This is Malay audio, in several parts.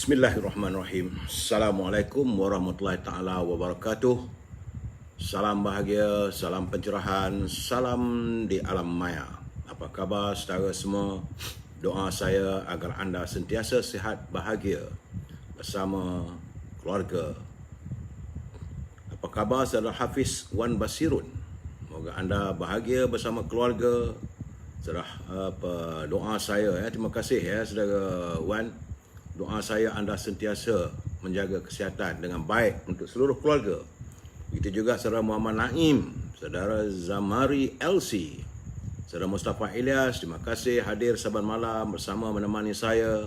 Bismillahirrahmanirrahim. Assalamualaikum warahmatullahi taala wabarakatuh. Salam bahagia, salam pencerahan, salam di alam maya. Apa khabar saudara semua? Doa saya agar anda sentiasa sihat bahagia bersama keluarga. Apa khabar saudara Hafiz Wan Basirun? Moga anda bahagia bersama keluarga. Doa saya terima kasih saudara Wan. Doa saya anda sentiasa menjaga kesihatan dengan baik untuk seluruh keluarga. Begitu juga saudara Muhammad Naim, saudara Zamari LC, saudara Mustafa Ilyas, terima kasih hadir saban malam bersama menemani saya.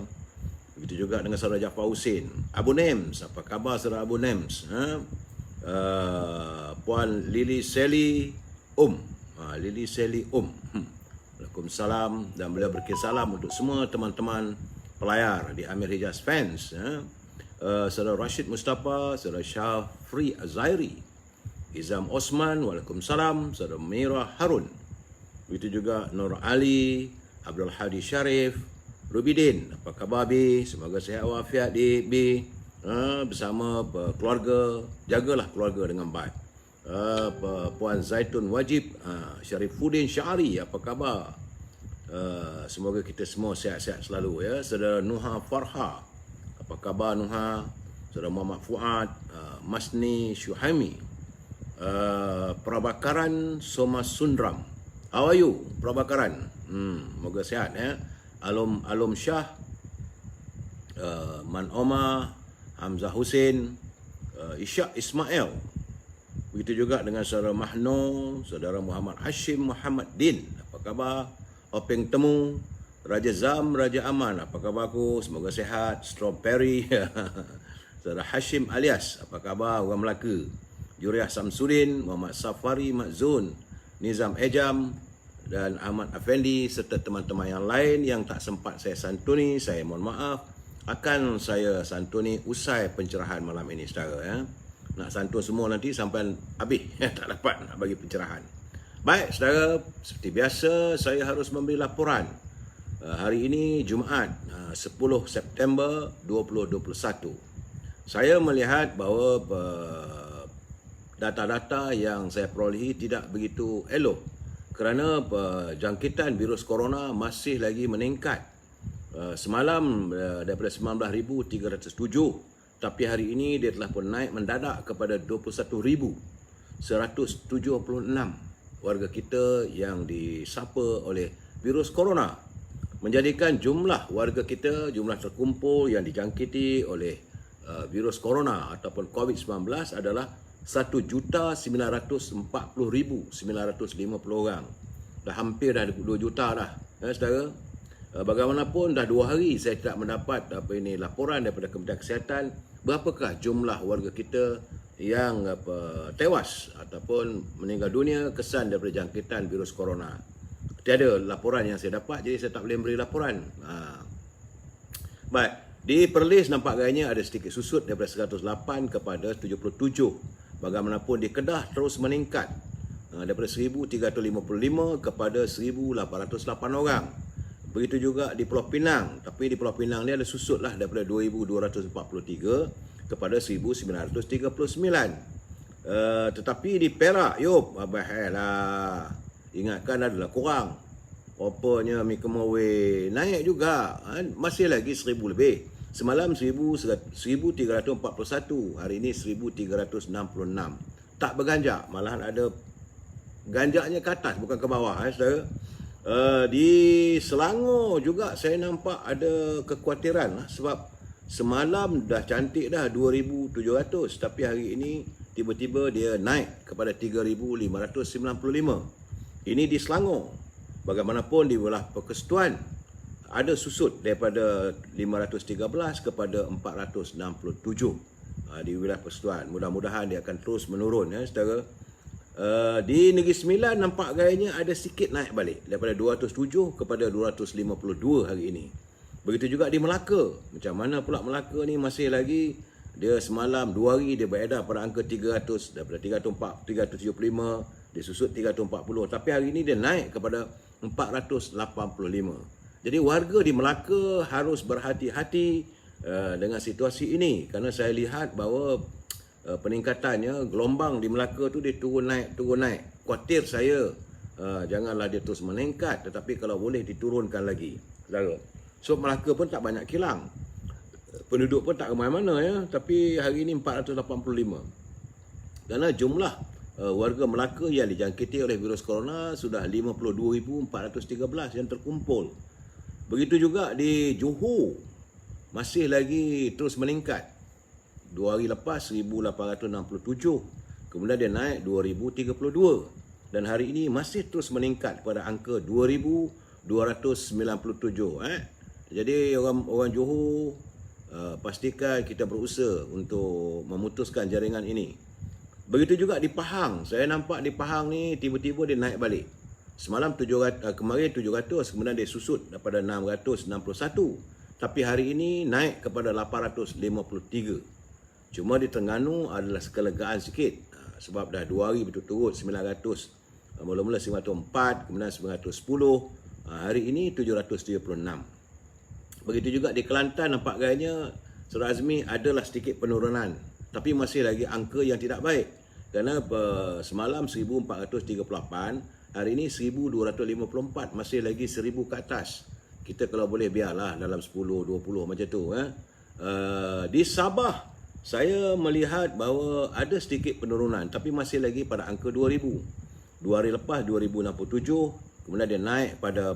Begitu juga dengan saudara Jafar Husin. Abu Nems, apa khabar saudara Abu Nems? Puan Lili Seli Lili Seli Waalaikumsalam, dan beliau berkisalam untuk semua teman-teman pelayar di Amir Hijaz Fans, saudara Rashid Mustafa, saudara Syafri Azairi, Izam Osman, Waalaikumsalam, saudara Mira Harun, begitu juga Nur Ali, Abdul Hadi Syarif, Rubidin, apa khabar Bi? Semoga sihat walafiat di Bi, bersama keluarga, jagalah keluarga dengan baik. Puan Zaitun Wajib, Syarifuddin Syari, apa khabar? Semoga kita semua sihat-sihat selalu ya. Saudara Nuha Farha, apa khabar Nuha? Saudara Muhammad Fuad, Masni Syuhaimi, Prabakaran Soma Sundram. How are you Prabakaran? Moga sihat ya. Alum Shah, Man Omar, Hamzah Hussein, Ishak Ismail. Begitu juga dengan saudara Mahno, saudara Muhammad Hashim Muhammad Din, apa khabar? Openg Temu, Raja Zam, Raja Aman, apa khabar aku? Semoga sihat. Strawberry, saudara Hashim Alias, apa khabar orang Melaka? Juriah Samsudin, Muhammad Safari Matzun, Nizam Ejam dan Ahmad Afendi serta teman-teman yang lain yang tak sempat saya santuni, saya mohon maaf. Akan saya santuni usai pencerahan malam ini saudara ya. Nak santun semua nanti sampai habis tak dapat nak bagi pencerahan. Baik saudara, seperti biasa saya harus memberi laporan. Hari ini Jumaat 10 September 2021. Saya melihat bahawa data-data yang saya perolehi tidak begitu elok kerana jangkitan virus corona masih lagi meningkat. Semalam daripada 19,307, tapi hari ini dia telah pun naik mendadak kepada 21,176 warga kita yang disapa oleh virus corona, menjadikan jumlah warga kita, jumlah terkumpul yang dijangkiti oleh virus corona ataupun COVID-19 adalah 1,940,950 orang. Dah hampir dah 2 juta dah saudara. Bagaimanapun dah 2 hari saya tidak mendapat laporan daripada Kementerian Kesihatan berapakah jumlah warga kita yang tewas ataupun meninggal dunia kesan daripada jangkitan virus corona. Tiada laporan yang saya dapat, jadi saya tak boleh beri laporan. Baik, di Perlis nampak gayanya ada sedikit susut daripada 108 kepada 77. Bagaimanapun di Kedah terus meningkat daripada 1,355 kepada 1,808 orang. Begitu juga di Pulau Pinang, tapi di Pulau Pinang ni ada susut lah daripada 2,243 kepada 1,939. Tetapi di Perak, abahlah, ingatkan adalah kurang. Rupanya Mikemowe naik juga, masih lagi 1,000 lebih. Semalam 1,341, hari ini 1,366. Tak berganjak, malahan ada ganjaknya ke atas bukan ke bawah saudara. Di Selangor juga saya nampak ada kekhawatiran sebab semalam dah cantik dah 2,700, tapi hari ini tiba-tiba dia naik kepada 3,595. Ini di Selangor. Bagaimanapun di wilayah Persekutuan ada susut daripada 513 kepada 467 di wilayah Persekutuan. Mudah-mudahan dia akan terus menurun saudara. Di Negeri Sembilan nampak gayanya ada sikit naik balik daripada 207 kepada 252 hari ini. Begitu juga di Melaka. Macam mana pula Melaka ni masih lagi dia semalam 2 hari dia beredar pada angka 300, daripada 375 dia susut 340, tapi hari ini dia naik kepada 485. Jadi warga di Melaka harus berhati-hati dengan situasi ini, kerana saya lihat bahawa peningkatannya, gelombang di Melaka tu dia turun naik. Khuatir saya janganlah dia terus meningkat, tetapi kalau boleh diturunkan lagi, saudara. So Melaka pun tak banyak kilang, penduduk pun tak ramai-mana ya, tapi hari ini 485. Kerana jumlah warga Melaka yang dijangkiti oleh virus corona sudah 52,413 yang terkumpul. Begitu juga di Johor, masih lagi terus meningkat. 2 hari lepas 1,867, kemudian dia naik 2,032, dan hari ini masih terus meningkat pada angka 2,297. Jadi orang Johor, pastikan kita berusaha untuk memutuskan jaringan ini. Begitu juga di Pahang, saya nampak di Pahang ni tiba-tiba dia naik balik. Semalam 700, kemarin 700, kemudian dia susut daripada 661. Tapi hari ini naik kepada 853. Cuma di Terengganu adalah kelegaan sikit. Sebab dah 2 hari berturut-turut 900. Mula-mula 904, kemudian 910. Hari ini 776. Begitu juga di Kelantan, nampak gayanya Saudara Azmi adalah sedikit penurunan. Tapi masih lagi angka yang tidak baik. Kerana semalam 1438, hari ini 1254, masih lagi 1000 ke atas. Kita kalau boleh biarlah dalam 10-20 macam tu. Di Sabah, saya melihat bahawa ada sedikit penurunan, tapi masih lagi pada angka 2000. 2 hari lepas 2067, kemudian dia naik pada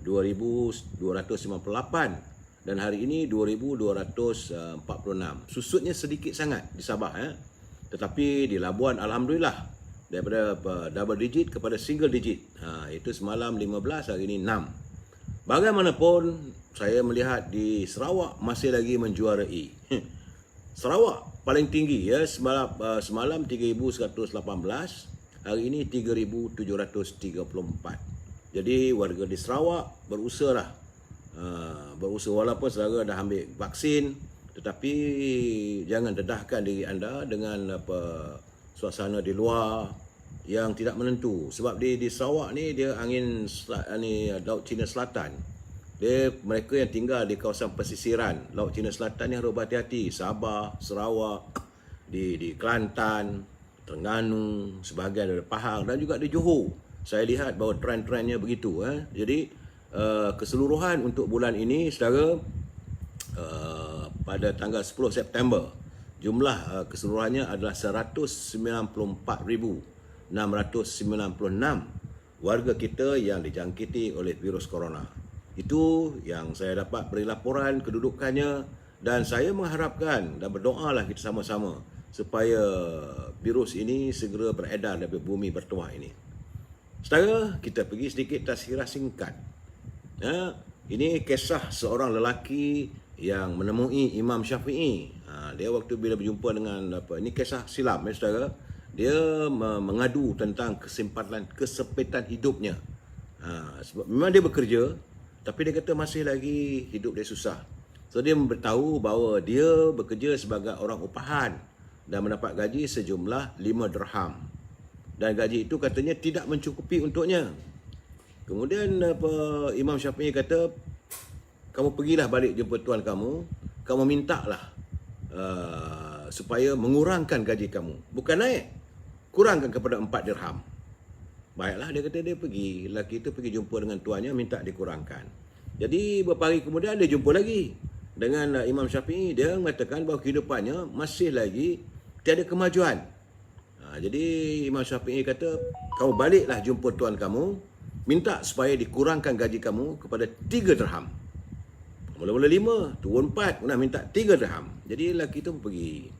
2298, dan hari ini 2246. Susutnya sedikit sangat di Sabah. Tetapi di Labuan alhamdulillah daripada double digit kepada single digit. Itu semalam 15, hari ini 6. Bagaimanapun saya melihat di Sarawak masih lagi menjuarai. Sarawak paling tinggi ya, semalam 3,118, hari ini 3,734. Jadi warga di Sarawak berusaha walaupun saudara dah ambil vaksin, tetapi jangan dedahkan diri anda dengan suasana di luar yang tidak menentu. Sebab di Sarawak ni dia angin Laut Cina Selatan. Mereka yang tinggal di kawasan pesisiran Laut Cina Selatan ni harus berhati-hati. Sabah, Sarawak, di Kelantan, Terengganu, sebahagian dari Pahang dan juga di Johor. Saya lihat bahawa trend-trendnya begitu. Jadi keseluruhan untuk bulan ini, saudara, pada tanggal 10 September, jumlah keseluruhannya adalah 194,696 warga kita yang dijangkiti oleh virus corona. Itu yang saya dapat beri laporan kedudukannya, dan saya mengharapkan dan berdoalah kita sama-sama supaya virus ini segera beredar dari bumi bertuah ini. Saudara, kita pergi sedikit tazkirah singkat. Ini kisah seorang lelaki yang menemui Imam Syafi'i. Dia waktu bila berjumpa dengan ini kisah silam ya saudara. Dia mengadu tentang kesempitan hidupnya. Sebab memang dia bekerja, tapi dia kata masih lagi hidup dia susah. So dia memberitahu bahawa dia bekerja sebagai orang upahan dan mendapat gaji sejumlah 5 dirham. Dan gaji itu katanya tidak mencukupi untuknya. Kemudian Imam Syafi'i kata, kamu pergilah balik jumpa tuan kamu mintalah supaya mengurangkan gaji kamu. Bukan naik, kurangkan kepada 4 dirham. Baiklah, dia kata dia pergi. Lelaki itu pergi jumpa dengan tuannya, minta dikurangkan. Jadi beberapa hari kemudian dia jumpa lagi dengan Imam Syafi'i. Dia mengatakan bahawa kehidupannya masih lagi tiada kemajuan. Jadi Imam Syafi'i kata, kamu baliklah jumpa tuan kamu, minta supaya dikurangkan gaji kamu kepada 3 dirham. Mula-mula 5, turun 4, kemudian minta 3 dirham. Jadi lelaki itu pergi.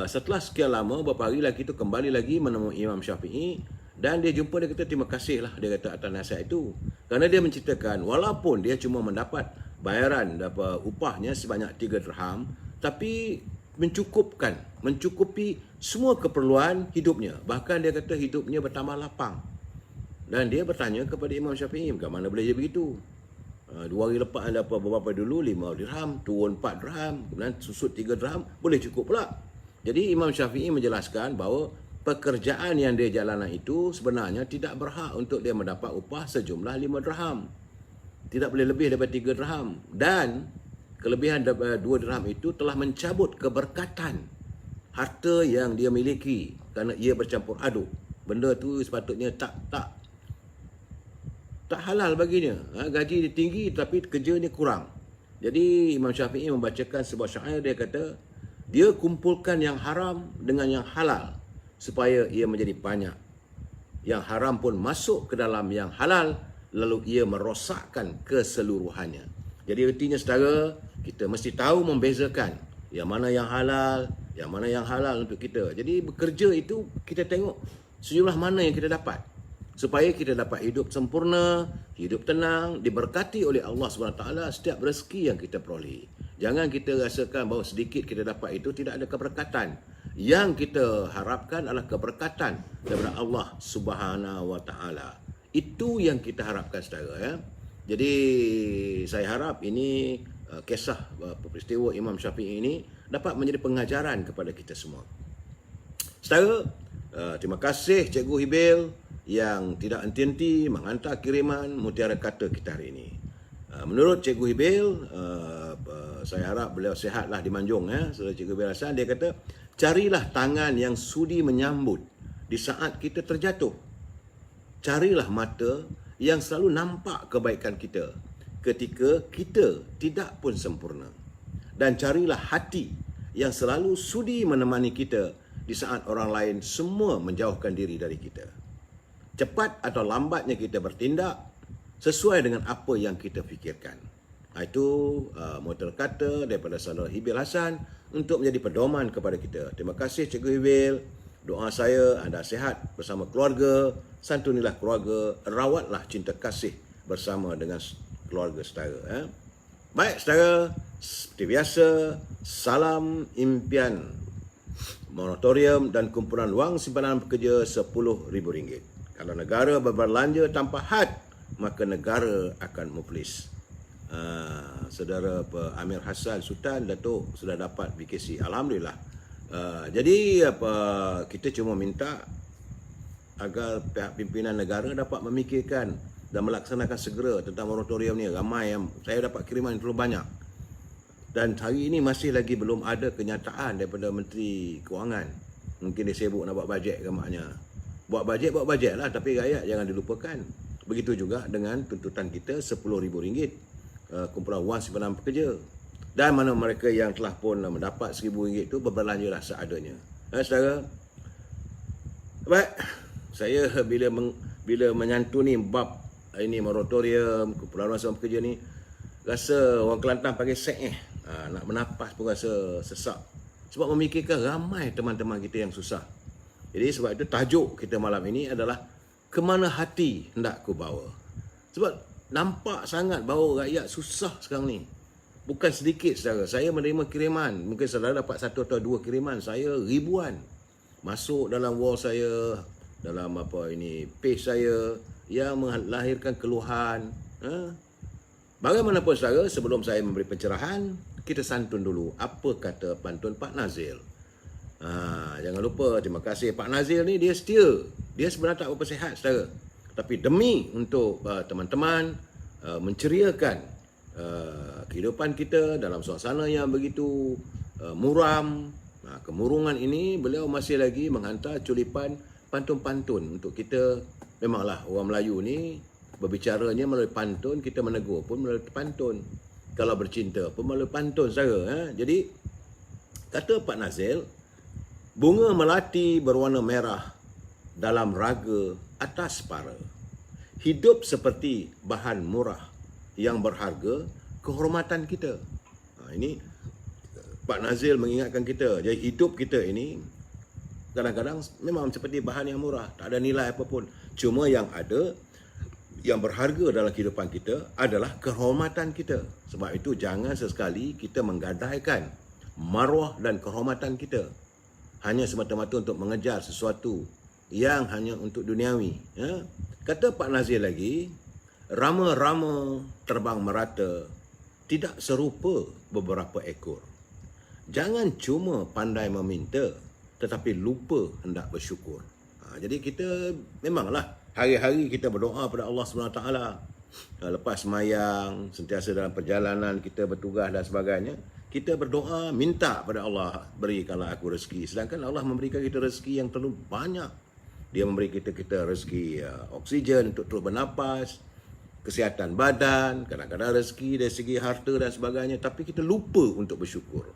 Setelah sekian lama, beberapa hari lelaki itu kembali lagi menemui Imam Syafi'i, dan dia jumpa, dia kata terima kasih lah, dia kata atas nasihat itu. Kerana dia menceritakan walaupun dia cuma mendapat bayaran upahnya sebanyak 3 dirham, tapi mencukupi semua keperluan hidupnya. Bahkan dia kata hidupnya bertambah lapang. Dan dia bertanya kepada Imam Syafi'i, bagaimana boleh dia begitu? 2 hari lepas dapat beberapa dulu 5 dirham, turun 4 dirham, kemudian susut 3 dirham, boleh cukup pula. Jadi Imam Syafi'i menjelaskan bahawa pekerjaan yang dia jalankan itu sebenarnya tidak berhak untuk dia mendapat upah sejumlah 5 dirham. Tidak boleh lebih daripada 3 dirham. Dan kelebihan 2 dirham itu telah mencabut keberkatan harta yang dia miliki kerana ia bercampur aduk. Benda tu sepatutnya tak halal baginya. Gaji dia tinggi tapi kerjanya kurang. Jadi Imam Syafi'i membacakan sebuah syair, dia kata, dia kumpulkan yang haram dengan yang halal supaya ia menjadi banyak. Yang haram pun masuk ke dalam yang halal, lalu ia merosakkan keseluruhannya. Jadi artinya saudara, kita mesti tahu membezakan yang mana yang halal, yang mana yang halal untuk kita. Jadi bekerja itu kita tengok sejumlah mana yang kita dapat, supaya kita dapat hidup sempurna, hidup tenang, diberkati oleh Allah SWT setiap rezeki yang kita peroleh. Jangan kita rasakan bahawa sedikit kita dapat itu tidak ada keberkatan. Yang kita harapkan adalah keberkatan daripada Allah SWT. Itu yang kita harapkan saudara, ya. Jadi saya harap ini kisah peristiwa Imam Syafi'i ini dapat menjadi pengajaran kepada kita semua. Saudara, terima kasih Cikgu Hibil yang tidak henti-henti menghantar kiriman mutiara kata kita hari ini. Menurut Cikgu Hibil, saya harap beliau sihatlah di Manjung, ya. Saudara Cikgu Hibil Hasan, dia kata, carilah tangan yang sudi menyambut di saat kita terjatuh. Carilah mata yang selalu nampak kebaikan kita ketika kita tidak pun sempurna. Dan carilah hati yang selalu sudi menemani kita di saat orang lain semua menjauhkan diri dari kita. Cepat atau lambatnya kita bertindak sesuai dengan apa yang kita fikirkan. Itu model kata daripada saudara Hibil Hasan untuk menjadi pedoman kepada kita. Terima kasih Cikgu Hibil. Doa saya anda sihat bersama keluarga, santunilah keluarga, rawatlah cinta kasih bersama dengan keluarga saudara. Baik saudara, seperti biasa, salam impian moratorium dan kumpulan wang simpanan pekerja RM10,000. Kalau negara berbelanja tanpa had, maka negara akan muflis. Saudara Amir Hassan Sultan Datuk sudah dapat BKC, alhamdulillah. Jadi kita cuma minta agar pihak pimpinan negara dapat memikirkan dan melaksanakan segera tentang moratorium ni. Ramai yang saya dapat kiriman yang terlalu banyak. Dan hari ini masih lagi belum ada kenyataan daripada Menteri Kewangan. Mungkin dia sibuk nak buat bajet ke maknya. Buat bajet lah, tapi rakyat jangan dilupakan. Begitu juga dengan tuntutan kita RM10,000 kumpulan wang simpanan pekerja. Dan mana mereka yang telah pun mendapat RM1,000 itu berbelanjalah seadanya. Saudara, baik, saya bila menyantuni bab ini moratorium kumpulan wang simpanan pekerja ni, rasa orang Kelantan panggil sek nak bernapas pun rasa sesak. Sebab memikirkan ramai teman-teman kita yang susah. Jadi sebab itu tajuk kita malam ini adalah ke mana hati hendak ku bawa. Sebab nampak sangat bahawa rakyat susah sekarang ni. Bukan sedikit saudara. Saya menerima kiriman. Mungkin saudara dapat 1 atau 2 kiriman. Saya ribuan. Masuk dalam wall saya, dalam page saya yang melahirkan keluhan. Bagaimanapun saudara, sebelum saya memberi pencerahan, kita santun dulu apa kata pantun Pak Nazil. Jangan lupa, terima kasih Pak Nazil ni, dia setia. Dia sebenarnya tak berapa sihat saudara. Tapi demi untuk teman-teman menceriakan kehidupan kita dalam suasana yang begitu muram, kemurungan ini, beliau masih lagi menghantar culipan pantun-pantun untuk kita. Memanglah orang Melayu ni berbicaranya melalui pantun, kita menegur pun melalui pantun. Kalau bercinta pun melalui pantun saudara. Jadi kata Pak Nazil, bunga melati berwarna merah dalam raga atas para. Hidup seperti bahan murah yang berharga kehormatan kita. Ini Pak Nazil mengingatkan kita. Jadi hidup kita ini kadang-kadang memang seperti bahan yang murah, tak ada nilai apapun. Cuma yang ada, yang berharga dalam kehidupan kita adalah kehormatan kita. Sebab itu jangan sesekali kita menggadaikan maruah dan kehormatan kita hanya semata-mata untuk mengejar sesuatu yang hanya untuk duniawi. Kata Pak Nazir lagi, rama-rama terbang merata, tidak serupa beberapa ekor. Jangan cuma pandai meminta, tetapi lupa hendak bersyukur. Jadi kita memanglah hari-hari kita berdoa pada Allah SWT. lepas semayang, sentiasa dalam perjalanan kita bertugas dan sebagainya, kita berdoa, minta pada Allah, berikanlah aku rezeki. Sedangkan Allah memberikan kita rezeki yang terlalu banyak. Dia memberi kita rezeki oksigen untuk terus bernapas, kesihatan badan, kadang-kadang rezeki dari segi harta dan sebagainya, tapi kita lupa untuk bersyukur.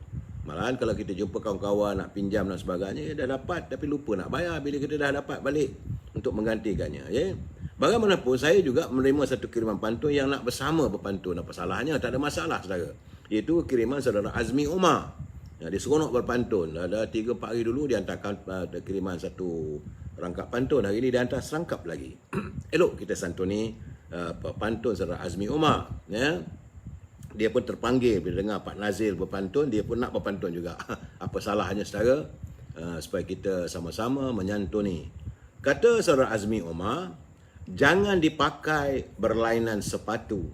Malahan kalau kita jumpa kawan-kawan nak pinjam dan sebagainya, dah dapat tapi lupa nak bayar bila kita dah dapat balik untuk menggantikannya. Ya. Bagaimanapun saya juga menerima satu kiriman pantun yang nak bersama berpantun. Apa salahnya? Tak ada masalah, saudara. Iaitu kiriman saudara Azmi Umar. Ya, dia seronok berpantun. Ada 3-4 hari dulu dia hantarkan kiriman satu rangkap pantun. Hari ini dia hantar serangkap lagi. Elok kita santuni pantun saudara Azmi Umar. Ya. Dia pun terpanggil bila dengar Pak Nazil berpantun, dia pun nak berpantun juga. Apa salahnya saudara? Supaya kita sama-sama menyantuni. Kata saudara Azmi Umar, jangan dipakai berlainan sepatu,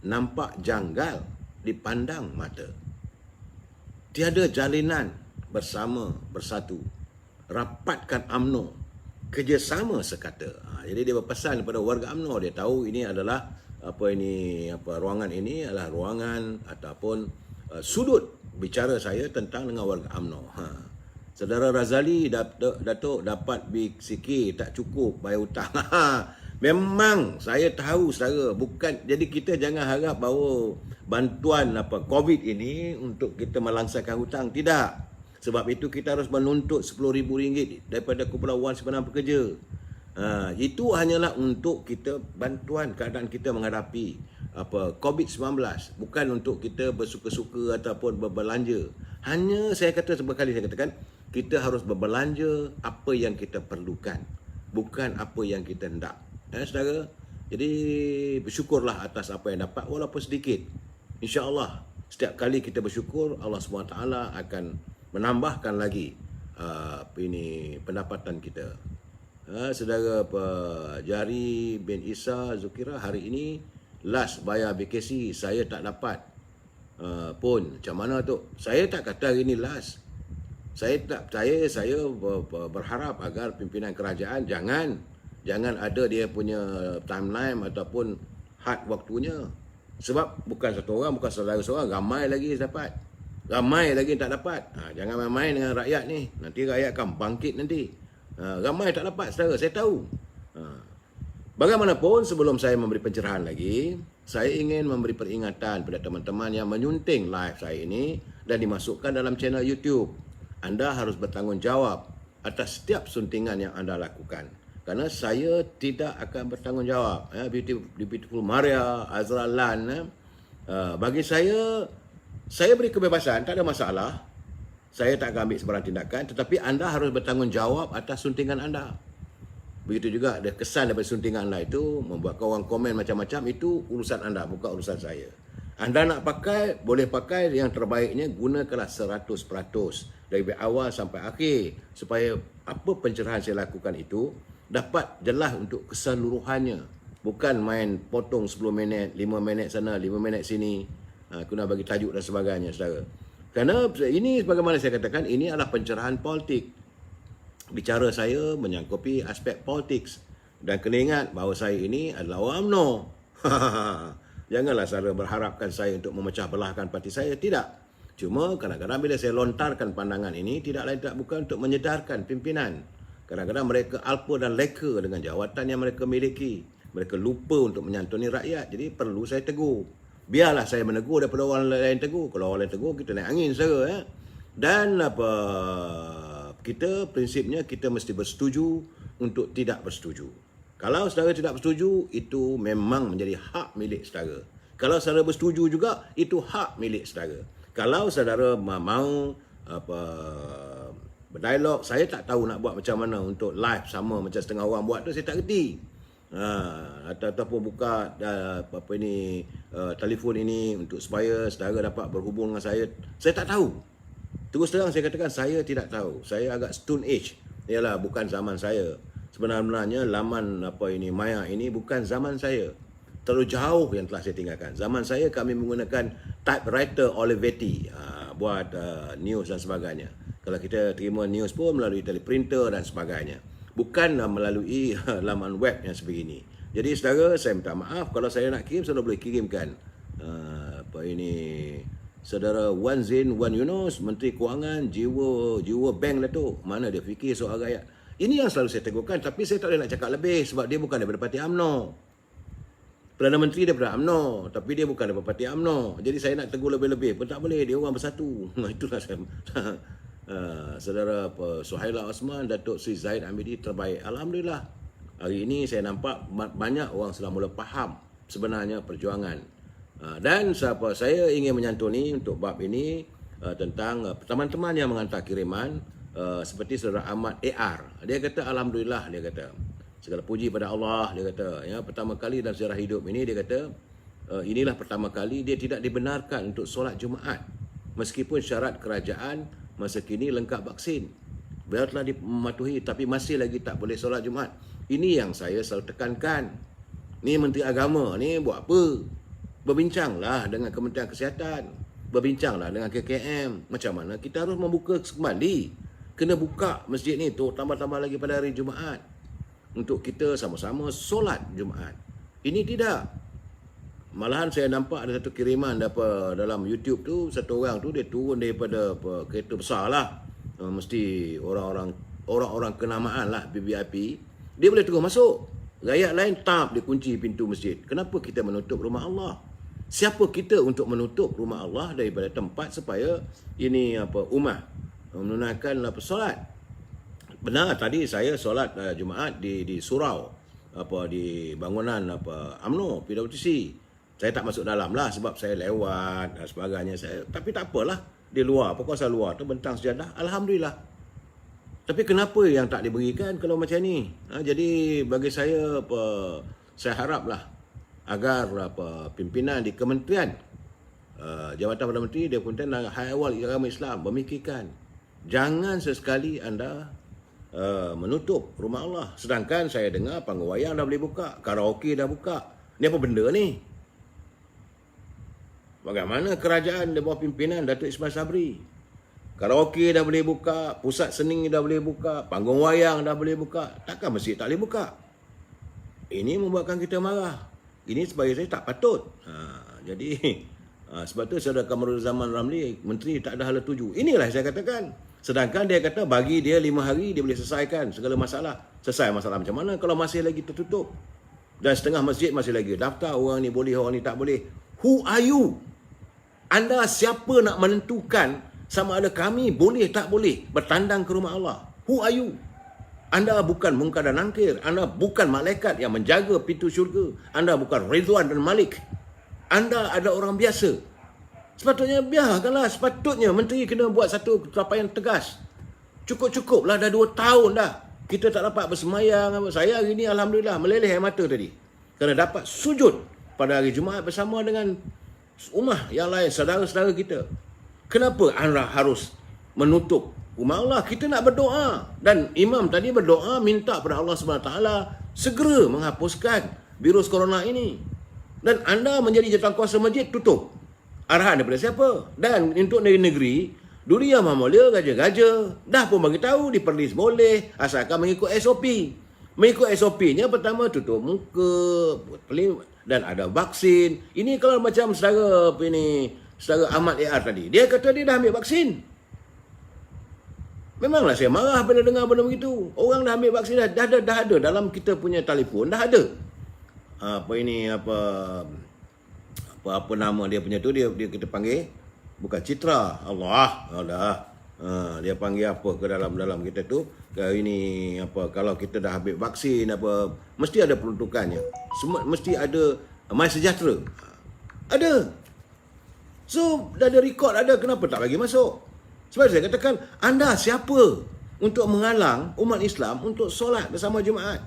nampak janggal dipandang mata. Tiada jalinan bersama bersatu, rapatkan UMNO, kerjasama sekata. Jadi dia berpesan kepada warga UMNO, dia tahu ini adalah ruangan ini adalah ruangan ataupun sudut bicara saya tentang dengan warga UMNO. Saudara Razali, Datuk dapat BCK tak cukup bayar hutang. Memang saya tahu saudara, bukan, jadi kita jangan harap bahawa bantuan COVID ini untuk kita melangsangkan hutang, tidak. Sebab itu kita harus menuntut RM10,000 daripada kumpulan Wan Simpandan Pekerja. Itu hanyalah untuk kita bantuan keadaan kita menghadapi COVID-19, bukan untuk kita bersuka-suka ataupun berbelanja. Hanya saya kata sebekali saya katakan, kita harus berbelanja apa yang kita perlukan, bukan apa yang kita hendak. Saudara, jadi bersyukurlah atas apa yang dapat walaupun sedikit. InsyaAllah setiap kali kita bersyukur, Allah SWT akan menambahkan lagi pendapatan kita. Saudara Jari bin Isa Zukira, hari ini last bayar BKC saya tak dapat pun. Macam mana tu? Saya tak kata hari ini last. Saya berharap agar pimpinan kerajaan jangan ada dia punya timeline ataupun had waktunya. Sebab bukan satu orang, bukan saudara seorang, ramai lagi dapat. Ramai lagi tak dapat. Jangan main-main dengan rakyat ni. Nanti rakyat akan bangkit nanti. Ramai tak dapat, saudara, saya tahu. Bagaimanapun, sebelum saya memberi pencerahan lagi, saya ingin memberi peringatan pada teman-teman yang menyunting live saya ini dan dimasukkan dalam channel YouTube. Anda harus bertanggungjawab atas setiap suntingan yang anda lakukan. Kerana saya tidak akan bertanggungjawab. Beautiful Maria, Azra Lan. Bagi saya beri kebebasan, tak ada masalah. Saya tak akan ambil sebarang tindakan, tetapi anda harus bertanggungjawab atas suntingan anda. Begitu juga ada kesan daripada suntingan anda itu, membuat orang komen macam-macam, itu urusan anda, bukan urusan saya. Anda nak pakai, boleh pakai, yang terbaiknya gunakanlah 100% dari awal sampai akhir, supaya apa pencerahan saya lakukan itu dapat jelas untuk keseluruhannya. Bukan main potong 10 minit, 5 minit sana, 5 minit sini, kena bagi tajuk dan sebagainya, saudara. Kerana ini, sebagaimana saya katakan, ini adalah pencerahan politik. Bicara saya menyangkupi aspek politik. Dan kena ingat bahawa saya ini adalah orang UMNO. Janganlah saudara berharapkan saya untuk memecah belahkan parti saya. Tidak. Cuma kadang-kadang bila saya lontarkan pandangan ini, tidak lain tak bukan untuk menyedarkan pimpinan. Kadang-kadang mereka alpa dan leka dengan jawatan yang mereka miliki. Mereka lupa untuk menyantuni rakyat. Jadi perlu saya tegur. Biarlah saya menegur daripada orang lain tegur. Kalau orang lain tegur, kita naik angin saudara. Dan kita prinsipnya kita mesti bersetuju untuk tidak bersetuju. Kalau saudara tidak bersetuju, itu memang menjadi hak milik saudara. Kalau saudara bersetuju juga, itu hak milik saudara. Kalau saudara mahu berdialog, saya tak tahu nak buat macam mana untuk live sama macam setengah orang buat tu, saya tak kerti. Ataupun buka telefon ini untuk supaya saudara dapat berhubung dengan saya tak tahu. Terus terang saya katakan, saya tidak tahu. Saya agak stone age. Ialah bukan zaman saya. Sebenarnya laman Maya ini bukan zaman saya. Terlalu jauh yang telah saya tinggalkan. Zaman saya kami menggunakan typewriter Olivetti buat news dan sebagainya. Kalau kita terima news pun melalui teleprinter dan sebagainya. Bukan melalui laman web yang sebegini. Jadi saudara, saya minta maaf kalau saya nak kirim, saudara boleh kirimkan. Saudara Wan Zain Wan Yunus, Menteri Kewangan, jiwa bank lah tu. Mana dia fikir soal rakyat. Ini yang selalu saya tegurkan, tapi saya tak boleh nak cakap lebih sebab dia bukan daripada Parti UMNO. Perdana Menteri daripada UMNO, tapi dia bukan daripada Parti UMNO. Jadi saya nak tegur lebih-lebih pun tak boleh, dia orang bersatu. Itulah saya. Saudara Suhaila Osman, Datuk Sri Zahid Hamidi terbaik. Alhamdulillah. Hari ini saya nampak banyak orang sudah mula faham sebenarnya perjuangan. Dan saya ingin menyantuni untuk bab ini tentang teman-teman yang menghantar kiriman seperti saudara Ahmad AR. Dia kata alhamdulillah, dia kata segala puji pada Allah, dia kata ya, pertama kali dalam sejarah hidup ini, dia kata inilah pertama kali dia tidak dibenarkan untuk solat Jumaat meskipun syarat kerajaan masa kini lengkap vaksin. Beliau telah mematuhi tapi masih lagi tak boleh solat Jumaat. Ini yang saya selalu tekankan. Ni Menteri Agama ni buat apa? Berbincanglah dengan Kementerian Kesihatan, berbincanglah dengan KKM macam mana kita harus membuka kembali. Kena buka masjid ni tu, tambah-tambah lagi pada hari Jumaat untuk kita sama-sama solat Jumaat. Ini tidak. Malahan saya nampak ada satu kiriman dalam YouTube tu, satu orang tu dia turun daripada kereta besar lah, mesti orang-orang kenamaan lah, VIP. Dia boleh terus masuk. Rakyat lain tak, dia kunci pintu masjid. Kenapa kita menutup rumah Allah? Siapa kita untuk menutup rumah Allah daripada tempat supaya ini ummah menunaikan solat? Benar, tadi saya solat Jumaat di surau di bangunan UMNO PWTC. Saya tak masuk dalam lah sebab saya lewat dan sebagainya. Tapi tak apalah, di luar, pokok luar tu bentang sejadah, alhamdulillah. Tapi kenapa yang tak diberikan kalau macam ni? Jadi bagi saya saya haraplah agar pimpinan di kementerian Jabatan Perdana Menteri dan Kementerian High Awal Agama Islam memikirkan, jangan sesekali anda menutup rumah Allah. Sedangkan saya dengar panggung wayang dah boleh buka, karaoke dah buka. Ni apa benda ni? Bagaimana kerajaan di bawah pimpinan Datuk Ismail Sabri? Karaoke dah boleh buka, pusat seni dah boleh buka, panggung wayang dah boleh buka. Takkan masjid tak boleh buka? Ini membuatkan kita marah. Ini sebagai saya tak patut. Jadi sebab tu Saudara Kamarul Zaman Ramli, Menteri tak ada hala tuju. Inilah saya katakan. Sedangkan dia kata bagi dia 5 hari dia boleh selesaikan segala masalah. Selesai masalah macam mana kalau masih lagi tertutup? Dan setengah masjid masih lagi daftar, orang ni boleh, orang ni tak boleh. Who are you? Anda siapa nak menentukan sama ada kami boleh tak boleh bertandang ke rumah Allah? Who are you? Anda bukan Munkar dan Nakir. Anda bukan malaikat yang menjaga pintu syurga. Anda bukan Ridwan dan Malik. Anda ada orang biasa. Sepatutnya biarkanlah. Sepatutnya menteri kena buat satu capaian tegas. Cukup-cukuplah, dah 2 tahun dah kita tak dapat bersemayang. Saya hari ini alhamdulillah meleleh air mata tadi kerana dapat sujud pada hari Jumaat bersama dengan ummah yang lain, saudara-saudara kita. Kenapa anda harus menutup rumah Allah? Kita nak berdoa. Dan imam tadi berdoa minta kepada Allah SWT segera menghapuskan virus corona ini. Dan anda menjadi jawatankuasa masjid, tutup. Arahan daripada siapa? Dan untuk negeri, Duria Mahmulia, Gaja-Gaja dah pun bagi tahu di Perlis boleh asalkan mengikut SOP. Mengikut SOP-nya pertama tutup muka dan ada vaksin. Ini kalau macam saudara Ahmad AR tadi, dia kata dia dah ambil vaksin. Memanglah saya marah bila dengar benda begitu. Orang dah ambil vaksin, dah ada dalam kita punya telefon, dah ada. Apa nama dia punya tu, dia kita panggil bukan Citra, Allah. Dia panggil apa ke dalam kita tu? Ini kalau kita dah ambil vaksin mesti ada peruntukannya. Semua mesti ada My Sejahtera. Ada. So dah ada rekod ada, kenapa tak bagi masuk? Sebab saya katakan, anda siapa untuk menghalang umat Islam untuk solat bersama Jumaat?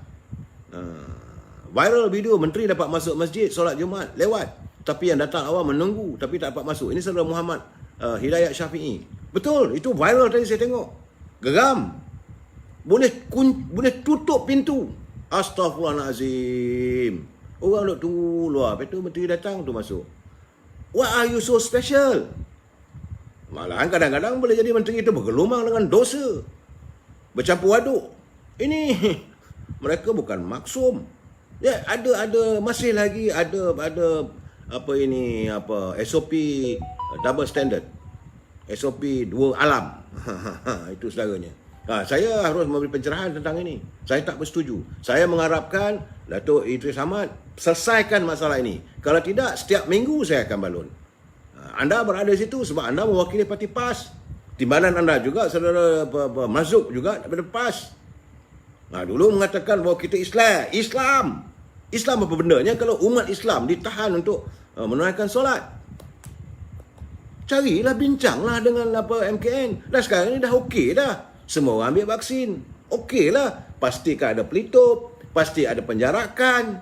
Viral video menteri dapat masuk masjid solat Jumaat lewat, tapi yang datang awal menunggu tapi tak dapat masuk. Ini saudara Muhammad Hidayat Syafi'i. Betul, itu viral tadi saya tengok. Geram. Boleh tutup pintu. Astaghfirullahalazim. Orang duk tunggu luar, lepas tu menteri datang tu masuk. Why are you so special? Malahan kadang-kadang boleh jadi menteri itu bergelumang dengan dosa, bercampur aduk. Ini mereka bukan maksum. Ya, ada masih lagi ada apa ini apa SOP double standard. SOP dua alam. Itu saudaranya. Saya harus memberi pencerahan tentang ini. Saya tak bersetuju. Saya mengharapkan Datuk Idris Hamad selesaikan masalah ini. Kalau tidak, setiap minggu saya akan balun. Anda berada di situ sebab anda mewakili parti PAS. Timbalan anda juga, saudara Mazuk juga daripada PAS. Dulu mengatakan bahawa kita Islam. Islam apa bendanya kalau umat Islam ditahan untuk menunaikan solat? Carilah, bincanglah dengan MKN. Dah sekarang ni dah okey dah. Semua orang ambil vaksin. Okey lah. Pastikan ada pelitup. Pasti ada penjarakan.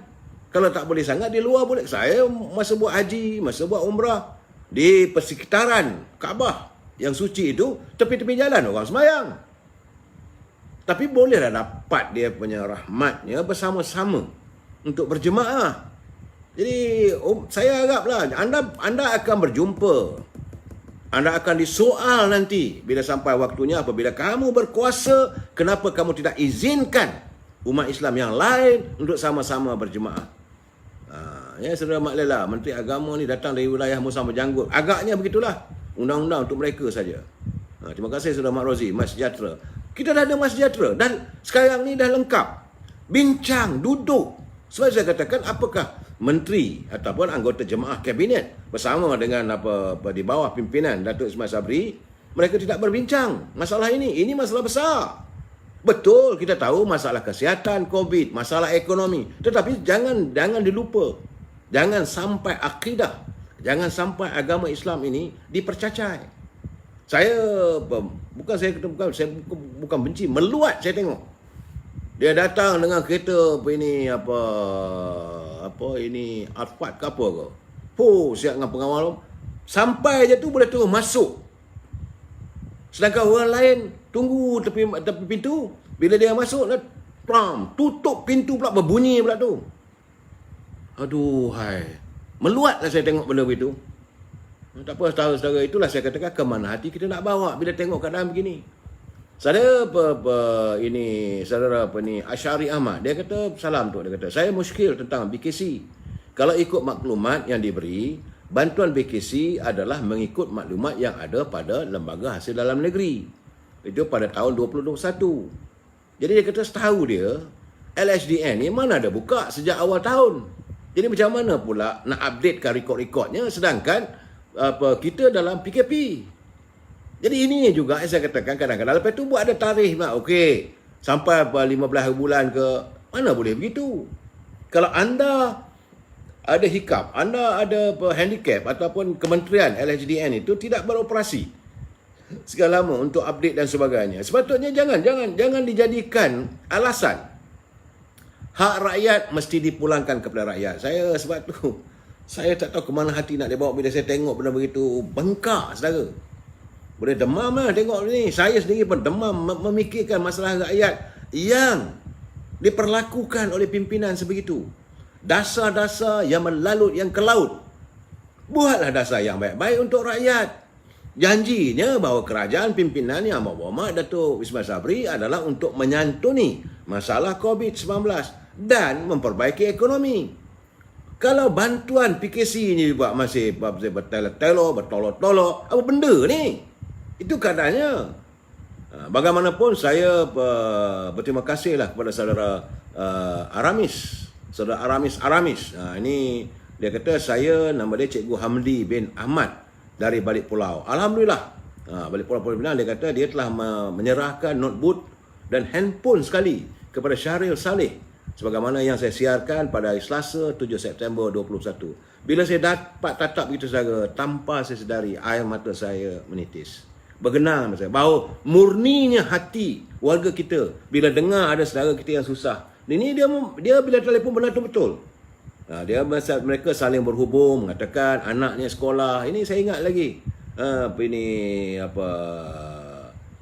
Kalau tak boleh sangat, di luar boleh. Saya masa buat haji, masa buat umrah, di persekitaran Kaabah yang suci itu, tepi-tepi jalan orang semayang. Tapi bolehlah dapat dia punya rahmatnya bersama-sama untuk berjemaah. Jadi saya haraplah anda akan berjumpa. Anda akan disoal nanti bila sampai waktunya, apabila kamu berkuasa, kenapa kamu tidak izinkan umat Islam yang lain untuk sama-sama berjemaah? Ya, saudara Mak Lela, Menteri Agama ni datang dari wilayah Musa Menjanggut. Agaknya begitulah. Undang-undang untuk mereka saja. Terima kasih saudara Mak Rozi, Mas Sejahtera. Kita dah ada Mas Sejahtera dan sekarang ni dah lengkap. Bincang, duduk. Sebab saya katakan, apakah menteri ataupun anggota jemaah kabinet bersama dengan di bawah pimpinan Datuk Ismail Sabri, mereka tidak berbincang masalah ini. Ini masalah besar. Betul, kita tahu masalah kesihatan, COVID, masalah ekonomi. Tetapi jangan dilupa. Jangan sampai akidah, jangan sampai agama Islam ini dipercacai. Saya bukan benci, meluat saya tengok. Dia datang dengan kereta Alphard ke apa ke. Siap dengan pengawal. Sampai je tu boleh terus masuk. Sedangkan orang lain tunggu tepi pintu. Bila dia masuk, tutup pintu pula, berbunyi pula tu. Aduhai. Meluatlah saya tengok benda begitu. Tak apa, saudara-saudara, itulah saya katakan ke mana hati kita nak bawa bila tengok keadaan begini. Saudara Asyari Ahmad, dia kata salam tu, dia kata saya muskil tentang BKC. Kalau ikut maklumat yang diberi, bantuan BKC adalah mengikut maklumat yang ada pada Lembaga Hasil Dalam Negeri. Itu pada tahun 2021. Jadi dia kata setahu dia, LHDN ni mana ada buka sejak awal tahun. Jadi macam mana pula nak updatekan rekod-rekodnya sedangkan kita dalam PKP. Jadi ini juga saya katakan kadang-kadang lepas tu buat ada tarikh mak. Okey, sampai 15 bulan ke, mana boleh begitu. Kalau anda ada hikap, anda ada handicap ataupun kementerian LHDN itu tidak beroperasi segala lama untuk update dan sebagainya. Sepatutnya jangan dijadikan alasan. Hak rakyat mesti dipulangkan kepada rakyat. Sebab tu saya tak tahu ke mana hati nak dibawa bila saya tengok benda begitu. Bengkak, saudara. Boleh demam lah tengok ni. Saya sendiri pun demam memikirkan masalah rakyat yang diperlakukan oleh pimpinan sebegitu. Dasar-dasar yang melalut, yang ke laut. Buatlah dasar yang baik-baik untuk rakyat. Janjinya bahawa kerajaan pimpinan yang berhormat Datuk Ismail Sabri adalah untuk menyantuni masalah COVID-19 dan memperbaiki ekonomi. Kalau bantuan PKC ni buat masih bertolok-tolok, apa benda ni? Itu keadaannya. Bagaimanapun saya berterima kasihlah kepada saudara Aramis. Saudara Aramis. Ini dia kata saya nama dia Cikgu Hamdi bin Ahmad dari Balik Pulau. Alhamdulillah. Balik Pulau Pinang dia kata dia telah menyerahkan notebook dan handphone sekali kepada Syahril Saleh sebagaimana yang saya siarkan pada Selasa 7 September 2021. Bila saya dapat tatap begitu saja, tanpa saya sedari air mata saya menitis. Bergenang saya bahawa murninya hati warga kita bila dengar ada saudara kita yang susah. Ini dia bila telefon benar betul. Mereka saling berhubung, mengatakan anaknya sekolah. Ini saya ingat lagi.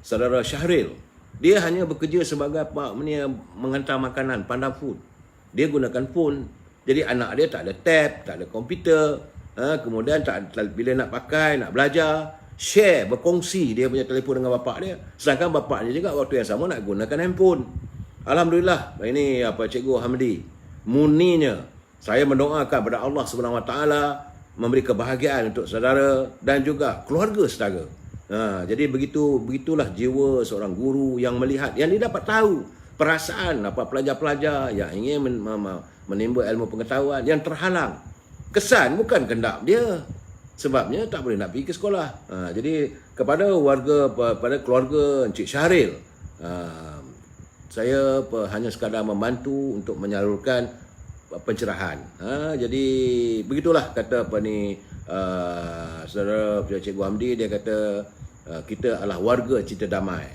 Saudara Syahril. Dia hanya bekerja sebagai menghantar makanan, Pandang Food. Dia gunakan phone. Jadi anak dia tak ada tab, tak ada komputer. Kemudian bila nak pakai, nak belajar, share, berkongsi dia punya telefon dengan bapak dia. Sedangkan bapak dia juga waktu yang sama nak gunakan handphone. Alhamdulillah, ini Cikgu Hamdi. muninya. Saya mendoakan kepada Allah Subhanahu Wa Taala memberi kebahagiaan untuk saudara dan juga keluarga saudara. Jadi begitulah jiwa seorang guru yang melihat, yang dia dapat tahu perasaan apa pelajar-pelajar yang ingin menimba ilmu pengetahuan yang terhalang. Kesan bukan kehendak dia. Sebabnya tak boleh nak pergi ke sekolah. Jadi kepada warga, pada keluarga Encik Syahril, saya hanya sekadar membantu untuk menyalurkan pencerahan. Jadi begitulah kata saudara Cikgu Hamdi, dia kata kita adalah warga cinta damai.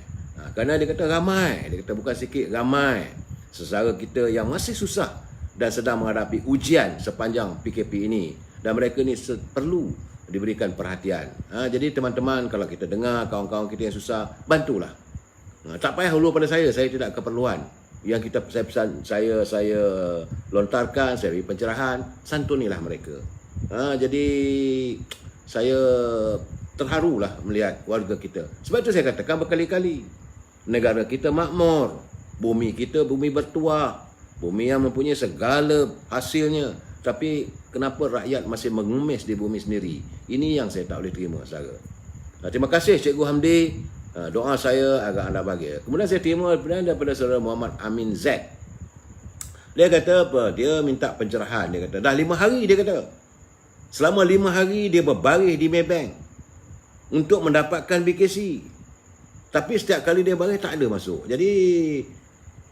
Kerana dia kata ramai, dia kata bukan sikit, ramai saudara kita yang masih susah dan sedang menghadapi ujian sepanjang PKP ini, dan mereka ni perlu diberikan perhatian. Jadi teman-teman, kalau kita dengar kawan-kawan kita yang susah, bantulah. Tak payah hulu pada saya tidak keperluan. Yang saya lontarkan, saya beri pencerahan, santunilah mereka. Jadi saya terharulah melihat warga kita. Sebab itu saya katakan berkali-kali, negara kita makmur, bumi kita bumi bertuah, bumi yang mempunyai segala hasilnya. Tapi kenapa rakyat masih mengemis di bumi sendiri? Ini yang saya tak boleh terima, saudara. Terima kasih Cikgu Hamdi. Doa saya agak anda bahagia. Kemudian saya terima daripada saudara Muhammad Amin Z. Dia kata apa? Dia minta pencerahan. Dia kata dah 5 hari, dia kata. Selama 5 hari dia berbaris di Maybank untuk mendapatkan BKC. Tapi setiap kali dia baris tak ada masuk. Jadi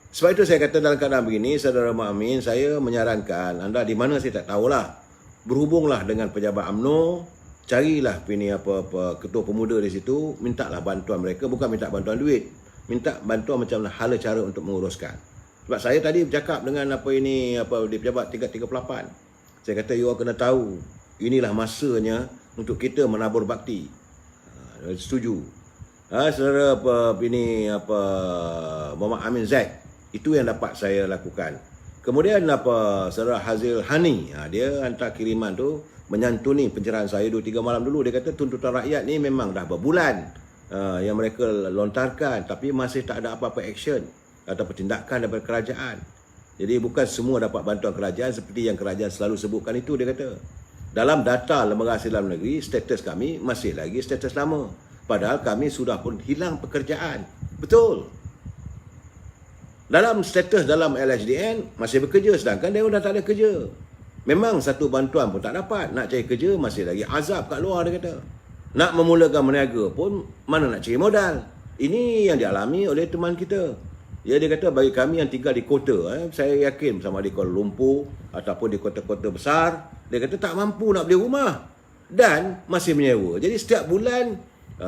sebab itu saya kata dalam keadaan begini, saudara Muhammad Amin, saya menyarankan anda di mana saya tak tahulah, berhubunglah dengan pejabat UMNO, carilah ketua pemuda di situ, mintalah bantuan mereka, bukan minta bantuan duit, minta bantuan macam mana hala cara untuk menguruskan. Sebab saya tadi bercakap dengan di pejabat tingkat 38. Saya kata you all kena tahu, inilah masanya untuk kita menabur bakti. Setuju. Saudara Muhammad Amin Zaid, itu yang dapat saya lakukan. Kemudian saudara Hazil Hani, dia hantar kiriman tu menyantuni pencerahan saya 2-3 malam dulu. Dia kata tuntutan rakyat ni memang dah berbulan yang mereka lontarkan, tapi masih tak ada apa-apa action atau tindakan daripada kerajaan. Jadi bukan semua dapat bantuan kerajaan seperti yang kerajaan selalu sebutkan itu, dia kata. Dalam data Lembaga Hasil Dalam Negeri, status kami masih lagi status lama. Padahal kami sudah pun hilang pekerjaan. Betul. Dalam status dalam LHDN masih bekerja, sedangkan dia dah tak ada kerja. Memang satu bantuan pun tak dapat. Nak cari kerja masih lagi azab kat luar, dia kata. Nak memulakan berniaga pun mana nak cari modal. Ini yang dialami oleh teman kita. Dia kata bagi kami yang tinggal di kota, saya yakin sama di Kuala Lumpur ataupun di kota-kota besar, dia kata tak mampu nak beli rumah dan masih menyewa. Jadi setiap bulan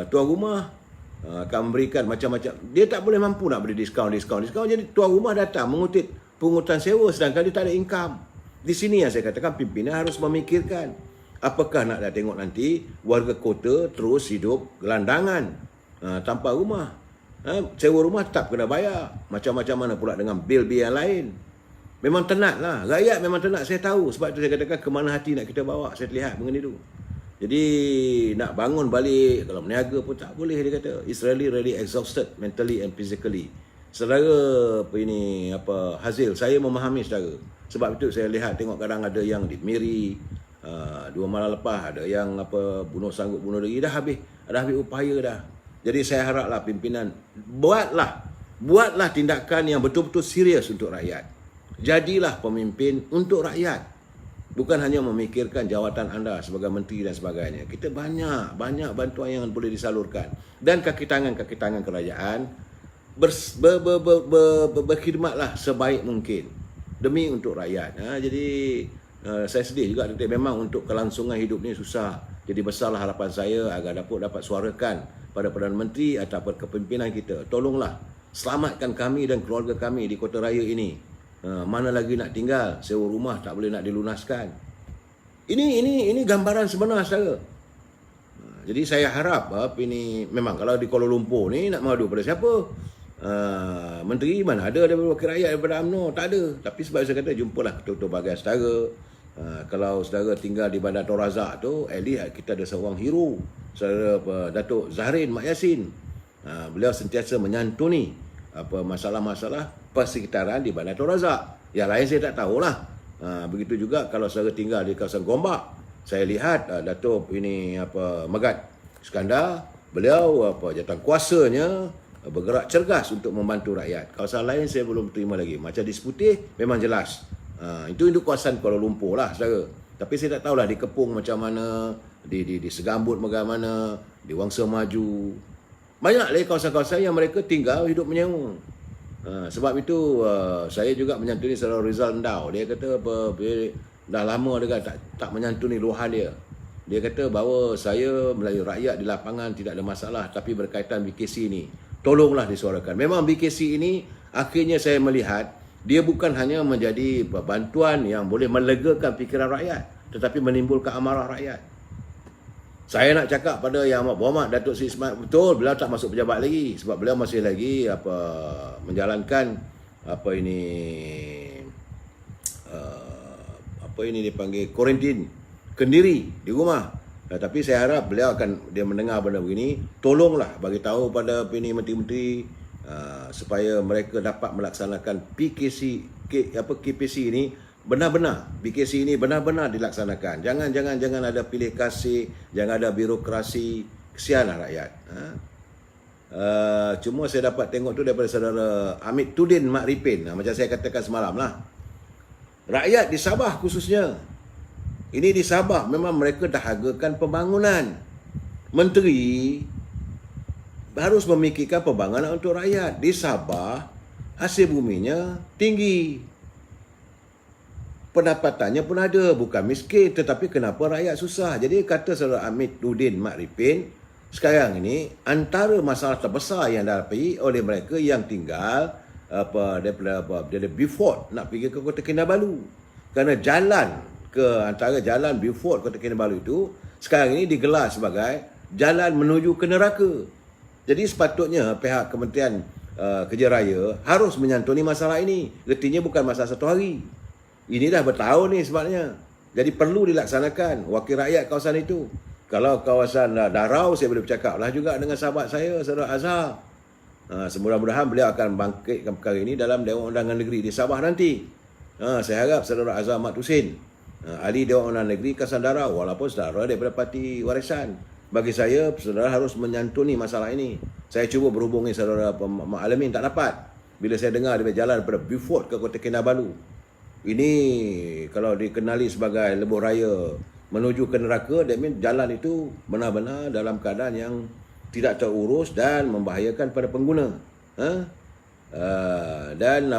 tuan rumah akan memberikan macam-macam. Dia tak boleh mampu nak beli diskaun. Jadi tuan rumah datang mengutip pungutan sewa sedangkan dia tak ada income. Di sini yang saya katakan pimpinan harus memikirkan. Apakah nak tengok nanti warga kota terus hidup gelandangan tanpa rumah. Sewa rumah tetap kena bayar. Macam-macam mana pula dengan bil-bil yang lain. Memang tenat lah. Rakyat memang tenat, saya tahu. Sebab itu saya katakan ke mana hati nak kita bawa. Saya lihat mengenai itu. Jadi nak bangun balik, kalau berniaga pun tak boleh, dia kata. It's really exhausted mentally and physically. Saudara Hazil, saya memahami saudara. Sebab itu saya lihat, tengok kadang ada yang di Miri, 2 malam lepas ada yang sanggup bunuh diri. Dah habis upaya dah. Jadi saya haraplah pimpinan buatlah tindakan yang betul-betul serius untuk rakyat. Jadilah pemimpin untuk rakyat. Bukan hanya memikirkan jawatan anda sebagai menteri dan sebagainya. Kita banyak bantuan yang boleh disalurkan. Dan kaki tangan kerajaan berkhidmatlah sebaik mungkin demi untuk rakyat. Jadi saya sedih juga, memang untuk kelangsungan hidup ni susah. Jadi besarlah harapan saya agar dapat suarakan pada Perdana Menteri ataupun kepimpinan kita. Tolonglah selamatkan kami dan keluarga kami di kota raya ini. Mana lagi nak tinggal, sewa rumah tak boleh nak dilunaskan. Ini gambaran sebenar saudara. Jadi saya harap ini memang kalau di Kuala Lumpur ni nak mengadu pada siapa? Menteri mana ada daripada wakil rakyat daripada UMNO, tak ada. Tapi sebab saya kata jumpalah ketua-ketua bahagian saudara. Kalau saudara tinggal di Bandar Tun Razak tu, at least kita ada seorang hero, saudara Datuk Zahrin Mak Yassin. Beliau sentiasa menyantuni masalah-masalah persekitaran di Bandar Tun Razak. Yang lain saya tak tahulah. Begitu juga kalau saya tinggal di kawasan Gombak, saya lihat Datuk Megat Iskandar, beliau jawatan kuasanya bergerak cergas untuk membantu rakyat. Kawasan lain saya belum terima lagi. Macam di Seputih memang jelas. Itu kawasan Kuala Lumpur lah, saudara. Tapi saya tak tahulah di Kepung macam mana, di Segambut bagaimana, di Wangsa Maju. Banyak lagi kawasan-kawasan yang mereka tinggal hidup menyewa. Sebab itu saya juga menyantuni Saudara Rizal Ndau. Dia kata dah lama dia tak menyantuni luahan dia. Dia kata bahawa saya melayu rakyat di lapangan tidak ada masalah, tapi berkaitan BKC ini tolonglah disuarakan. Memang BKC ini akhirnya saya melihat dia bukan hanya menjadi bantuan yang boleh melegakan fikiran rakyat, tetapi menimbulkan amarah rakyat. Saya nak cakap pada Yang Amat Berhormat Datuk Seri Ismail, betul beliau tak masuk pejabat lagi sebab beliau masih lagi menjalankan dipanggil kuarantin kendiri di rumah. Tapi saya harap beliau dia mendengar benda begini, tolonglah bagi tahu pada menteri-menteri supaya mereka dapat melaksanakan KPC ini benar-benar, BKC ini benar-benar dilaksanakan. Jangan ada pilih kasih, jangan ada birokrasi, kesianlah rakyat. Cuma saya dapat tengok tu daripada saudara Amit Tudin Mak Ripin. Macam saya katakan semalam lah. Rakyat di Sabah khususnya. Ini di Sabah memang mereka dahagakan pembangunan. Menteri harus memikirkan pembangunan untuk rakyat. Di Sabah hasil buminya tinggi. Pendapatannya pun ada, bukan miskin, tetapi kenapa rakyat susah? Jadi kata saudara Amit Tudin Mak Ripin, sekarang ini antara masalah terbesar yang dihadapi oleh mereka yang tinggal dari Beaufort nak pergi ke Kota Kinabalu. Kerana jalan ke antara jalan Beaufort Kota Kinabalu itu sekarang ini digelar sebagai jalan menuju ke neraka. Jadi sepatutnya pihak Kementerian Kerja Raya harus menyantuni masalah ini. Artinya bukan masalah satu hari. Ini dah bertahun ni sebabnya. Jadi perlu dilaksanakan wakil rakyat kawasan itu. Kalau kawasan Darau, saya boleh bercakap lah juga dengan sahabat saya, Saudara Azhar. Semudah-mudahan beliau akan bangkitkan perkara ini dalam Dewan Undangan Negeri di Sabah nanti. Saya harap Saudara Azhar Mat Husin, ahli Dewan Undangan Negeri kawasan Darau, walaupun saudara daripada Parti Warisan. Bagi saya, saudara harus menyantuni masalah ini. Saya cuba berhubungi Saudara Mak Alamin, tak dapat. Bila saya dengar dia berjalan daripada Beaufort ke Kota Kinabalu. Ini kalau dikenali sebagai lebuh raya menuju ke neraka, that means jalan itu benar-benar dalam keadaan yang tidak terurus dan membahayakan pada pengguna. Dan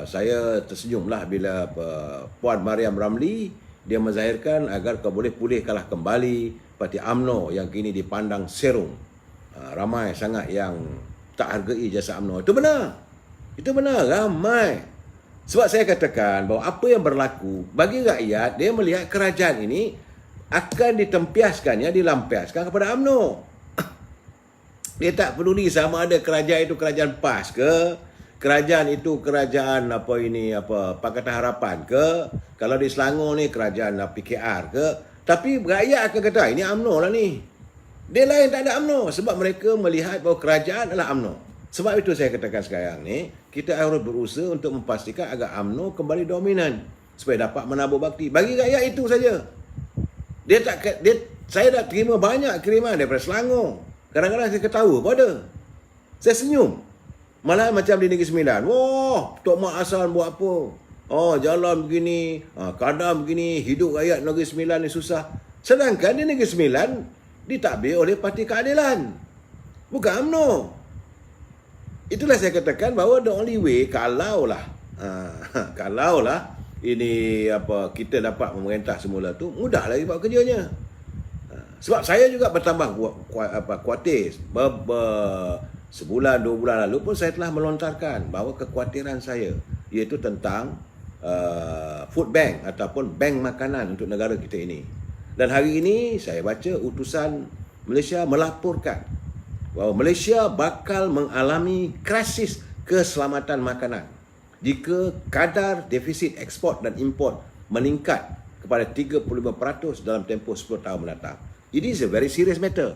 saya tersenyumlah bila Puan Mariam Ramli dia menzahirkan agar kau boleh pulihkanlah kembali Parti UMNO yang kini dipandang serong. Ramai sangat yang tak hargai jasa UMNO. Itu benar. Itu benar, ramai. Sebab saya katakan bahawa apa yang berlaku bagi rakyat, dia melihat kerajaan ini akan ditempiaskannya, dilampiaskan kepada UMNO. Dia tak peduli sama ada kerajaan itu kerajaan PAS ke, kerajaan itu kerajaan Pakatan Harapan ke, kalau di Selangor ni kerajaan PKR ke. Tapi rakyat akan kata ini UMNO lah ni. Dia lain tak ada UMNO sebab mereka melihat bahawa kerajaan adalah UMNO. Sebab itu saya katakan sekarang ni, kita harus berusaha untuk memastikan agar UMNO kembali dominan supaya dapat menabur bakti. Bagi rakyat itu saja. Saya dah terima banyak kiriman daripada Selangor. Kadang-kadang saya ketawa pun ada. Saya senyum. Malah macam di Negeri Sembilan. Wah, Tok Mak Hassan buat apa? Oh, jalan begini, keadaan begini, hidup rakyat Negeri Sembilan ni susah. Sedangkan di Negeri Sembilan ditadbir oleh Parti Keadilan. Bukan UMNO. Itulah saya katakan bahawa the only way kalaulah ini kita dapat memerintah semula tu, mudah lagi buat kerjanya. Sebab saya juga bertambah khuatir. Sebulan, 2 bulan lalu pun saya telah melontarkan bahawa kekhawatiran saya iaitu tentang food bank ataupun bank makanan untuk negara kita ini. Dan hari ini saya baca utusan Malaysia melaporkan bahawa Malaysia bakal mengalami krisis keselamatan makanan jika kadar defisit ekspor dan import meningkat kepada 35% dalam tempoh 10 tahun mendatang. It is a very serious matter.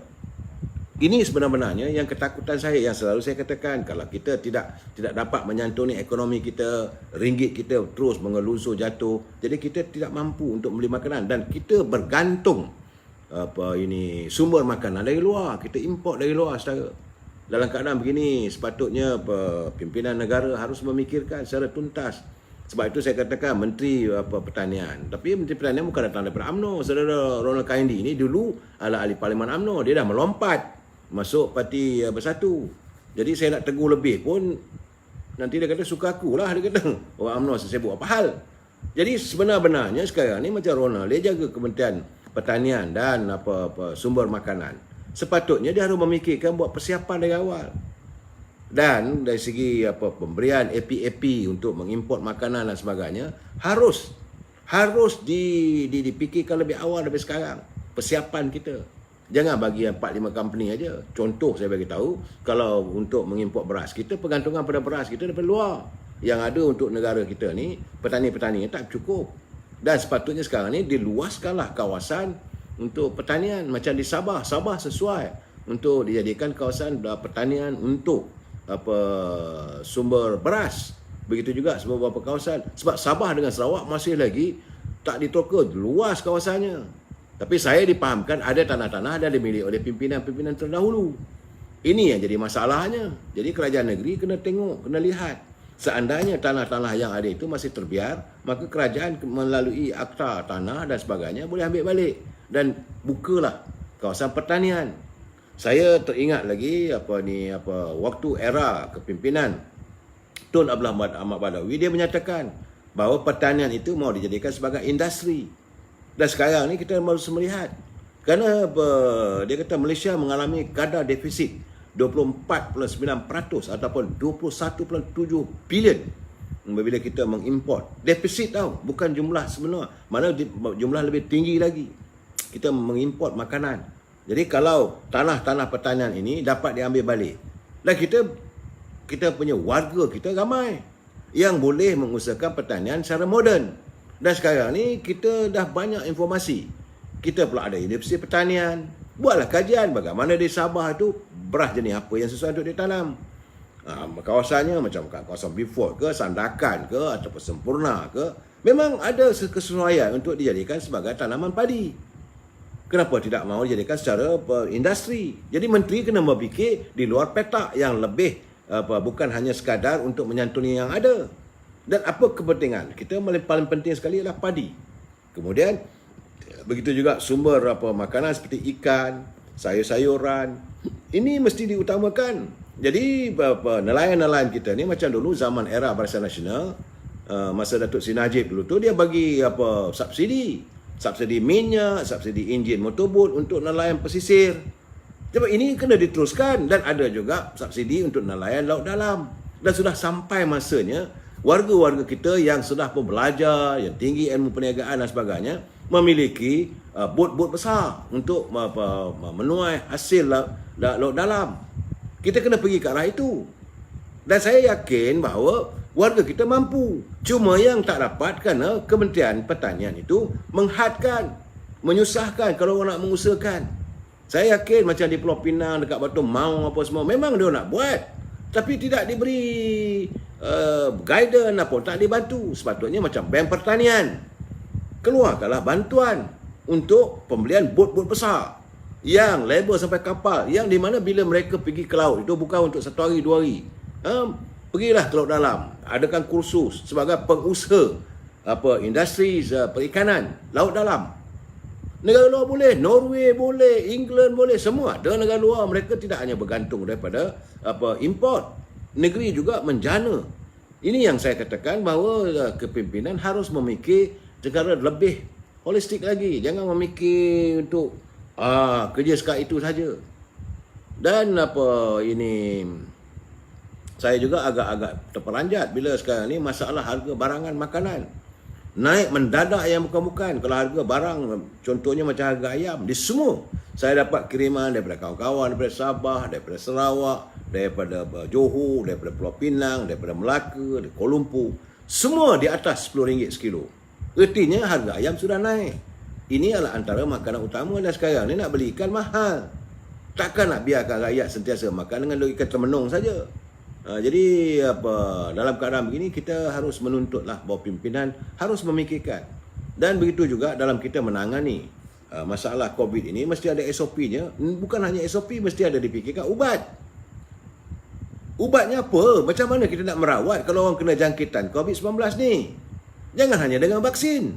Ini sebenarnya yang ketakutan saya, yang selalu saya katakan, kalau kita tidak dapat menyantuni ekonomi kita, ringgit kita terus mengelusur jatuh, jadi kita tidak mampu untuk beli makanan dan kita bergantung sumber makanan dari luar, kita import dari luar saudara. Dalam keadaan begini, sepatutnya pimpinan negara harus memikirkan secara tuntas. Sebab itu saya katakan Menteri Pertanian. Tapi Menteri Pertanian bukan datang daripada UMNO. Saudara Ronald Kaindi ini dulu adalah ahli Parlimen UMNO. Dia dah melompat masuk Parti Bersatu. Jadi saya nak tegur lebih pun nanti dia kata suka aku lah, dia kata orang UMNO sibuk apa hal. Jadi sebenarnya sekarang ni macam Ronald, dia jaga Kementerian Pertanian dan sumber makanan. Sepatutnya dia harus memikirkan buat persiapan dari awal. Dan dari segi pemberian APAP untuk mengimport makanan dan sebagainya harus dipikirkan lebih awal daripada sekarang. Persiapan kita. Jangan bagi 4-5 company aja. Contoh saya bagi tahu, kalau untuk mengimport beras, kita pergantungan pada beras kita daripada luar. Yang ada untuk negara kita ni, petani-petani tak cukup. Dan sepatutnya sekarang ni diluaskanlah kawasan untuk pertanian macam di Sabah. Sabah sesuai untuk dijadikan kawasan pertanian untuk sumber beras. Begitu juga beberapa kawasan. Sebab Sabah dengan Sarawak masih lagi tak ditoka, luas kawasannya. Tapi saya dipahamkan ada tanah-tanah dah dimiliki oleh pimpinan-pimpinan terdahulu. Ini yang jadi masalahnya. Jadi kerajaan negeri kena tengok, kena lihat. Seandainya tanah-tanah yang ada itu masih terbiar, maka kerajaan melalui akta tanah dan sebagainya boleh ambil balik dan bukalah kawasan pertanian. Saya teringat lagi waktu era kepimpinan Tun Abdullah Ahmad Badawi, dia menyatakan bahawa pertanian itu mau dijadikan sebagai industri. Dan sekarang ni kita harus melihat, kerana dia kata Malaysia mengalami kadar defisit 24.9% ataupun 21.7 bilion bila kita mengimport. Defisit tau, bukan jumlah sebenar. Mana jumlah lebih tinggi lagi. Kita mengimport makanan. Jadi kalau tanah-tanah pertanian ini dapat diambil balik, dan kita punya warga kita ramai yang boleh mengusahakan pertanian secara moden. Dan sekarang ni kita dah banyak informasi. Kita pula ada Universiti Pertanian. Buatlah kajian bagaimana di Sabah tu beras jenis apa yang sesuai untuk ditanam. Kawasannya macam kawasan Beaufort ke, Sandakan ke, ataupun Sempurna ke, memang ada kesesuaian untuk dijadikan sebagai tanaman padi. Kenapa tidak mahu dijadikan secara industri? Jadi menteri kena berfikir di luar petak yang lebih bukan hanya sekadar untuk menyantuni yang ada. Dan apa kepentingan? Kita paling penting sekali adalah padi. Kemudian begitu juga sumber makanan seperti ikan, sayur-sayuran. Ini mesti diutamakan. Jadi nelayan-nelayan kita ni macam dulu zaman era Barisan Nasional, masa Datuk Seri Najib dulu tu dia bagi subsidi minyak, subsidi enjin motorbot untuk nelayan pesisir. Sebab ini kena diteruskan, dan ada juga subsidi untuk nelayan laut dalam. Dan sudah sampai masanya warga-warga kita yang sudah pun belajar, yang tinggi ilmu perniagaan dan sebagainya, memiliki bot-bot besar untuk menuai hasil laut dalam. Kita kena pergi ke arah itu. Dan saya yakin bahawa warga kita mampu. Cuma yang tak dapat kerana Kementerian Pertanian itu menghadkan, menyusahkan kalau orang nak mengusahakan. Saya yakin macam di Pulau Pinang, dekat Batu Maung apa semua, memang dia nak buat. Tapi tidak diberi guidance apa, tak dibantu. Sepatutnya macam Bank Pertanian. Keluarkanlah bantuan untuk pembelian bot-bot besar yang label sampai kapal, yang di mana bila mereka pergi ke laut itu bukan untuk 1 hari 2 hari. Pergilah ke laut dalam, adakan kursus sebagai pengusaha industri perikanan laut dalam. Negara luar boleh, Norway boleh, England boleh, semua ada negara luar. Mereka tidak hanya bergantung daripada import. Negeri juga menjana. Ini yang saya katakan bahawa kepimpinan harus memikir secara lebih holistik lagi. Jangan memikir untuk kerja sekat itu saja. Dan saya juga agak-agak terperanjat bila sekarang ni masalah harga barangan makanan naik mendadak yang bukan-bukan. Kalau harga barang, contohnya macam harga ayam, di semua saya dapat kiriman daripada kawan-kawan daripada Sabah, daripada Sarawak, daripada Johor, daripada Pulau Pinang, daripada Melaka, dari Kuala Lumpur, semua di atas RM10 sekilo. Artinya harga ayam sudah naik. Ini adalah antara makanan utama, dan sekarang ni nak beli ikan mahal. Takkan nak biarkan rakyat sentiasa makan dengan logika termenung saja. Jadi dalam keadaan begini kita harus menuntutlah bahawa pimpinan harus memikirkan. Dan begitu juga dalam kita menangani masalah COVID ini mesti ada SOP-nya. Bukan hanya SOP, mesti ada dipikirkan ubat. Ubatnya apa? Macam mana kita nak merawat kalau orang kena jangkitan COVID-19 ni? Jangan hanya dengan vaksin.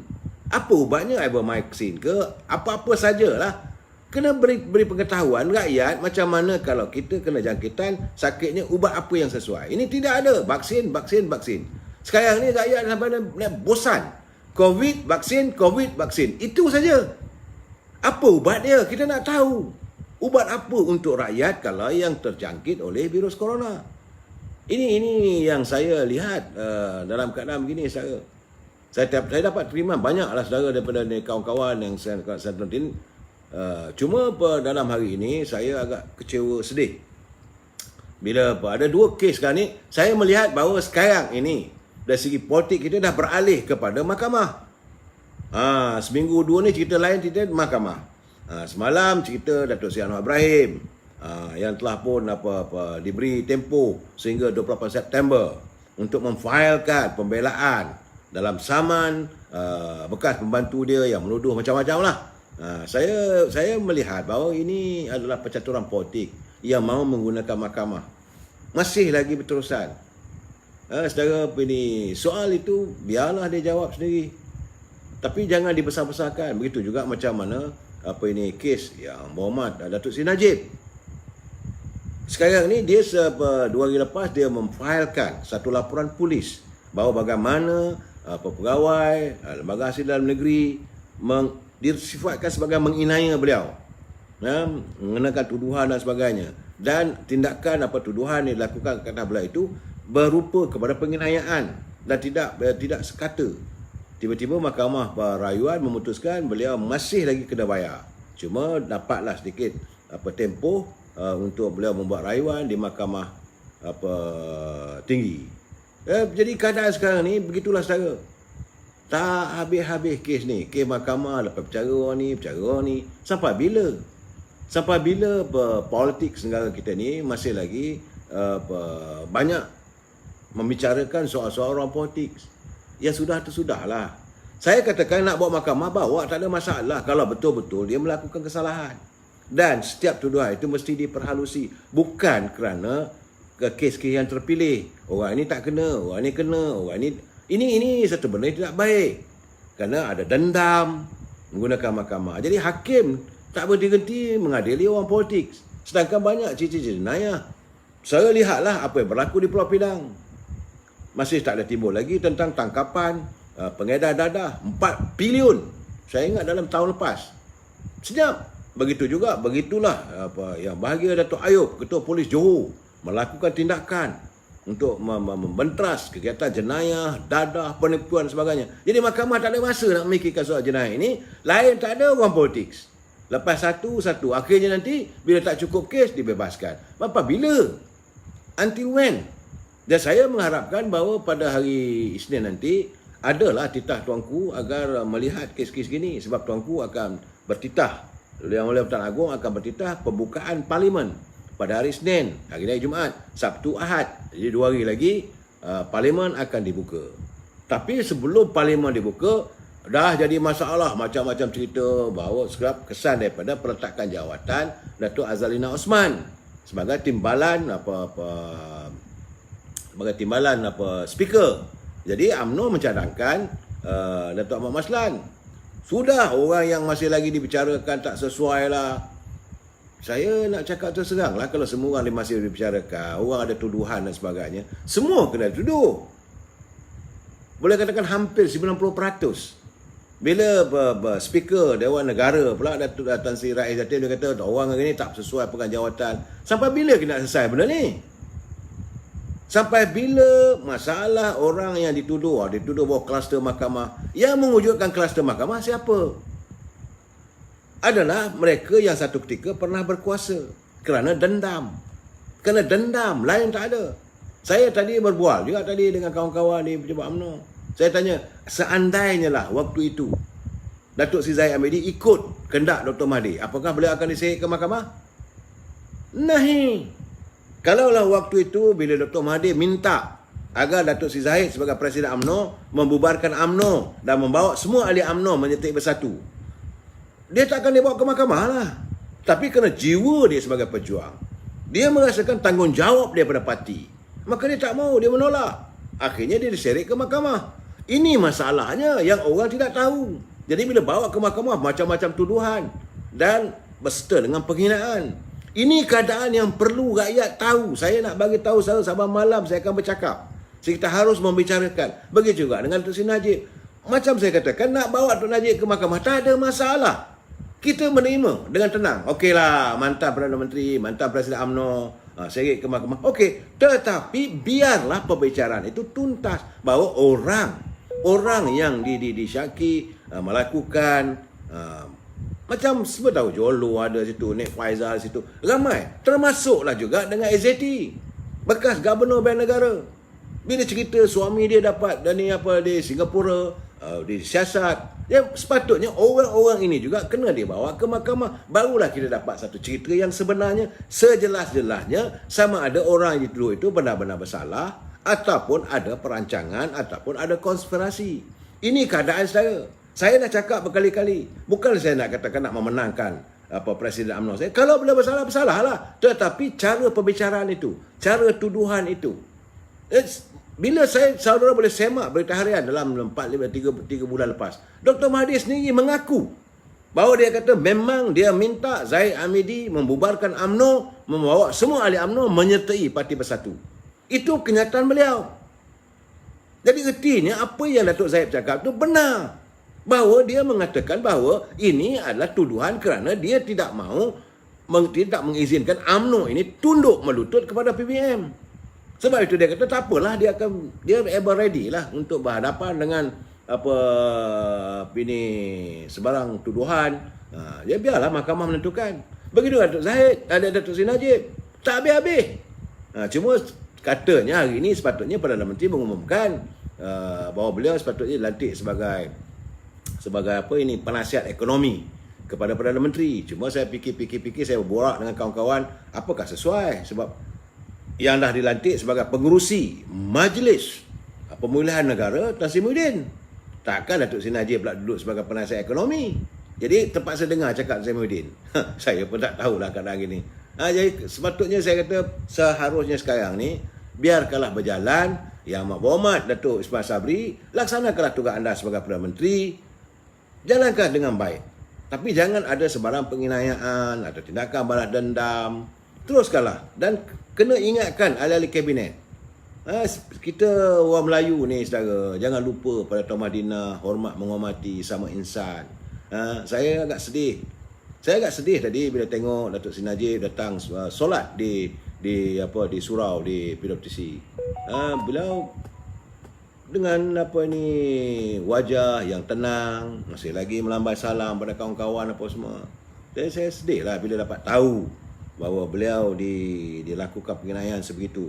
Apa ubatnya? Ivermectin ke? Apa-apa sajalah. Kena beri pengetahuan rakyat macam mana kalau kita kena jangkitan sakitnya, ubat apa yang sesuai. Ini tidak ada. Vaksin. Sekarang ni rakyat sampai bosan. COVID, vaksin. Itu saja. Apa ubat dia? Kita nak tahu. Ubat apa untuk rakyat kalau yang terjangkit oleh virus corona? Ini yang saya lihat dalam keadaan begini. Saya dapat terima banyaklah saudara daripada kawan-kawan yang saya tonton. Cuma dalam hari ini saya agak kecewa, sedih. Bila ada dua kes sekarang ni, saya melihat bahawa sekarang ini dari segi politik kita dah beralih kepada mahkamah. Seminggu dua ni cerita lain, cerita mahkamah. Semalam cerita Datuk Seri Anwar Ibrahim yang telah pun diberi tempoh sehingga 28 September untuk memfailkan pembelaan dalam saman bekas pembantu dia yang menuduh macam-macam lah. Saya melihat bahawa ini adalah percaturan politik yang mahu menggunakan mahkamah. Masih lagi berterusan. Saudara, ini soal itu biarlah dia jawab sendiri. Tapi jangan dibesar-besarkan. Begitu juga macam mana kes yang berhormat Datuk Seri Najib. Sekarang ni dia 2 hari lepas dia memfailkan satu laporan polis bahawa bagaimana pegawai lembaga hasil dalam negeri disifatkan sebagai menginaya beliau, mengenakan tuduhan dan sebagainya, dan tindakan tuduhan yang dilakukan kepada beliau itu berupa kepada penginayaan dan tidak sekata. Tiba-tiba Mahkamah Rayuan memutuskan beliau masih lagi kena bayar. Cuma dapatlah sedikit tempoh untuk beliau membuat rayuan di Mahkamah tinggi. Jadi keadaan sekarang ni begitulah saudara. Tak habis-habis kes ni. Kes mahkamah, lepas bercara orang ni. Sampai bila? Sampai bila politik negara kita ni masih lagi banyak membicarakan soal-soal orang politik. Ya sudah tu sudahlah. Saya katakan nak bawa mahkamah, bawa, tak ada masalah. Kalau betul-betul dia melakukan kesalahan. Dan setiap tuduhan itu mesti diperhalusi. Bukan kerana kes-kes yang terpilih. Orang ini tak kena, orang ini kena, orang ini... Ini satu benda yang tidak baik. Kerana ada dendam menggunakan mahkamah. Jadi hakim tak berhenti-henti mengadili orang politik. Sedangkan banyak ciri-ciri jenayah. Saya lihatlah apa yang berlaku di Pulau Pinang. Masih tak ada timbul lagi tentang tangkapan pengedar dadah 4 bilion. Saya ingat dalam tahun lepas. Senyap. Begitulah yang bahagia Datuk Ayub, Ketua Polis Johor, melakukan tindakan untuk membentras kegiatan jenayah, dadah, penipuan dan sebagainya. Jadi mahkamah tak ada masa nak memikirkan soal jenayah ini. Lain tak ada orang politik. Lepas satu, akhirnya nanti bila tak cukup kes, dibebaskan. Berapa bila? Until when? Dan saya mengharapkan bahawa pada hari Isnin nanti adalah titah tuanku agar melihat kes-kes gini. Sebab tuanku akan bertitah, Yang Mulia Pertuan Agong akan bertitah pembukaan Parlimen pada hari Isnin, hari raya Jumaat, Sabtu, Ahad. Jadi 2 hari lagi Parlimen akan dibuka. Tapi sebelum Parlimen dibuka, dah jadi masalah macam-macam cerita bahawa sebab kesan daripada peletakan jawatan Datuk Azalina Osman sebagai timbalan speaker. Jadi UMNO mencadangkan Datuk Ahmad Maslan. Sudah, orang yang masih lagi dibicarakan tak sesuai lah. Saya nak cakap terus terang lah, kalau semua orang masih dibicarakan, orang ada tuduhan dan sebagainya, semua kena tuduh. Boleh katakan hampir 90%. Bila speaker Dewan Negara pula Datuk Tan Sri Rais Jatin, dia kata orang ini tak sesuai pegang jawatan. Sampai bila kita nak selesai benda ni? Sampai bila masalah orang yang dituduh bahawa kluster mahkamah, yang mewujudkan kluster mahkamah siapa? Adalah mereka yang satu ketika pernah berkuasa kerana dendam. Kerana dendam, lain tak ada. Saya tadi berbual juga tadi dengan kawan-kawan di Pejabat UMNO. Saya tanya, seandainya lah waktu itu Datuk Sri Zahid Hamidi ikut kehendak Dr. Mahdi, apakah beliau akan diseret ke mahkamah? Nahi. Kalaulah waktu itu bila Dr. Mahathir minta agar Datuk Seri Zahid sebagai Presiden UMNO membubarkan UMNO dan membawa semua ahli UMNO menyertai bersatu, dia tak akan dibawa ke mahkamah lah. Tapi kerana jiwa dia sebagai pejuang, dia merasakan tanggungjawab daripada parti, maka dia tak mau, dia menolak. Akhirnya dia diseret ke mahkamah. Ini masalahnya yang orang tidak tahu. Jadi bila bawa ke mahkamah, macam-macam tuduhan dan berserta dengan penghinaan. Ini keadaan yang perlu rakyat tahu. Saya nak bagi tahu sahabat malam saya akan bercakap. Kita harus membicarakan. Begitu juga dengan Datuk Seri Najib. Macam saya katakan, nak bawa Datuk Najib ke mahkamah, tak ada masalah. Kita menerima dengan tenang. Okeylah, mantan Perdana Menteri, mantan Presiden UMNO, seret ke mahkamah. Okey, tetapi biarlah perbicaraan itu tuntas. Bahawa orang yang disyaki melakukan macam semua tahu, Jolo ada situ, Nek Faizal situ, ramai. Termasuklah juga dengan AZT, bekas Gubernur Bank Negara. Bila cerita suami dia dapat dan ni apa di Singapura, di siasat, ya sepatutnya orang-orang ini juga kena dibawa ke mahkamah. Barulah kita dapat satu cerita yang sebenarnya, sejelas-jelasnya, sama ada orang yang dituduh itu benar-benar bersalah ataupun ada perancangan ataupun ada konspirasi. Ini keadaan saya. Saya nak cakap berkali-kali. Bukan saya nak katakan nak memenangkan Presiden UMNO saya. Kalau beliau bersalah, bersalahlah. Tetapi cara perbicaraan itu, cara tuduhan itu. Bila saudara boleh semak berita harian dalam 3 bulan lepas, Dr. Mahathir sendiri mengaku bahawa dia kata memang dia minta Zahid Hamidi membubarkan UMNO, membawa semua ahli UMNO menyertai Parti Bersatu. Itu kenyataan beliau. Jadi artinya apa yang Datuk Zahid cakap itu benar. Bahawa dia mengatakan bahawa ini adalah tuduhan kerana dia tidak mahu, tidak mengizinkan UMNO ini tunduk melutut kepada PBM. Sebab itu dia kata tak apalah, dia ever ready lah untuk berhadapan dengan sebarang tuduhan. Ya biarlah mahkamah menentukan. Begitu Datuk Zahid, ada Datuk Seri Najib, tak habis-habis. Cuma katanya hari ini sepatutnya Perdana Menteri mengumumkan bahawa beliau sepatutnya dilantik sebagai penasihat ekonomi kepada Perdana Menteri. Cuma saya fikir-fikir, saya berborak dengan kawan-kawan, apakah sesuai? Sebab yang dah dilantik sebagai pengerusi Majlis Pemulihan Negara, Tan Sri Muhyiddin. Takkan Datuk Seri Najib pula duduk sebagai penasihat ekonomi. Jadi terpaksa dengar cakap Tan Sri Muhyiddin. Saya pun tak tahulah keadaan gini. Jadi sepatutnya saya kata seharusnya sekarang ni biarkanlah berjalan. Yang Amat Berhormat Datuk Ismail Sabri, laksanakanlah tugas anda sebagai Perdana Menteri. Jalankan dengan baik. Tapi jangan ada sebarang penganiayaan atau tindakan balas dendam. Teruskanlah. Dan kena ingatkan ahli-ahli kabinet. Kita orang Melayu ni saudara, jangan lupa pada Tuan Madinah, hormat menghormati sama insan. Saya agak sedih. Saya agak sedih tadi bila tengok Datuk Seri Najib datang solat di surau di PWTC. Beliau dengan wajah yang tenang, masih lagi melambai salam pada kawan-kawan apa semua. Dan saya sedih lah bila dapat tahu bahawa beliau dilakukan penganiayaan sebegitu.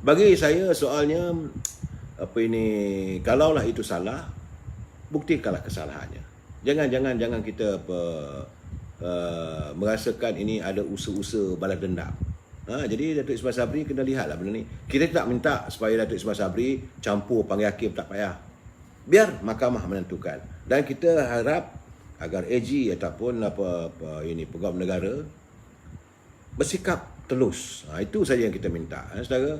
Bagi saya soalnya kalaulah itu salah, buktikanlah kesalahannya. Jangan kita merasakan ini ada usaha-usaha balas dendam. Jadi Datuk Ismail Sabri kena lihatlah benda ni. Kita tak minta supaya Datuk Ismail Sabri campur panggil hakim, tak payah. Biar mahkamah menentukan. Dan kita harap agar AG ataupun pegawai negara bersikap telus. Itu saja yang kita minta. Saudara,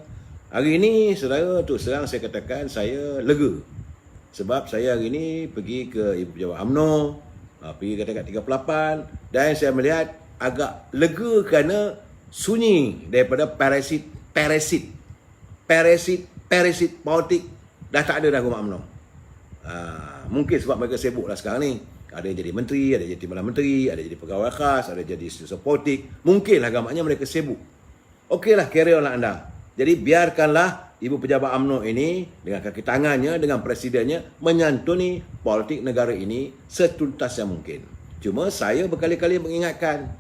hari ini saudara tu serang saya katakan saya lega. Sebab saya hari ini pergi ke Ibu Pejabat UMNO, pergi ke dekat 38 dan saya melihat agak lega kerana sunyi daripada parasit politik dah tak ada dah rumah UMNO. Mungkin sebab mereka sibuk lah sekarang ni. Ada yang jadi menteri, ada yang jadi Perdana Menteri, ada yang jadi pegawai khas, ada yang jadi institusi politik. Mungkinlah agaknya mereka sibuk. Okeylah, carry on lah anda. Jadi biarkanlah Ibu Pejabat UMNO ini dengan kaki tangannya, dengan presidennya menyantuni politik negara ini setuntas yang mungkin. Cuma saya berkali-kali mengingatkan,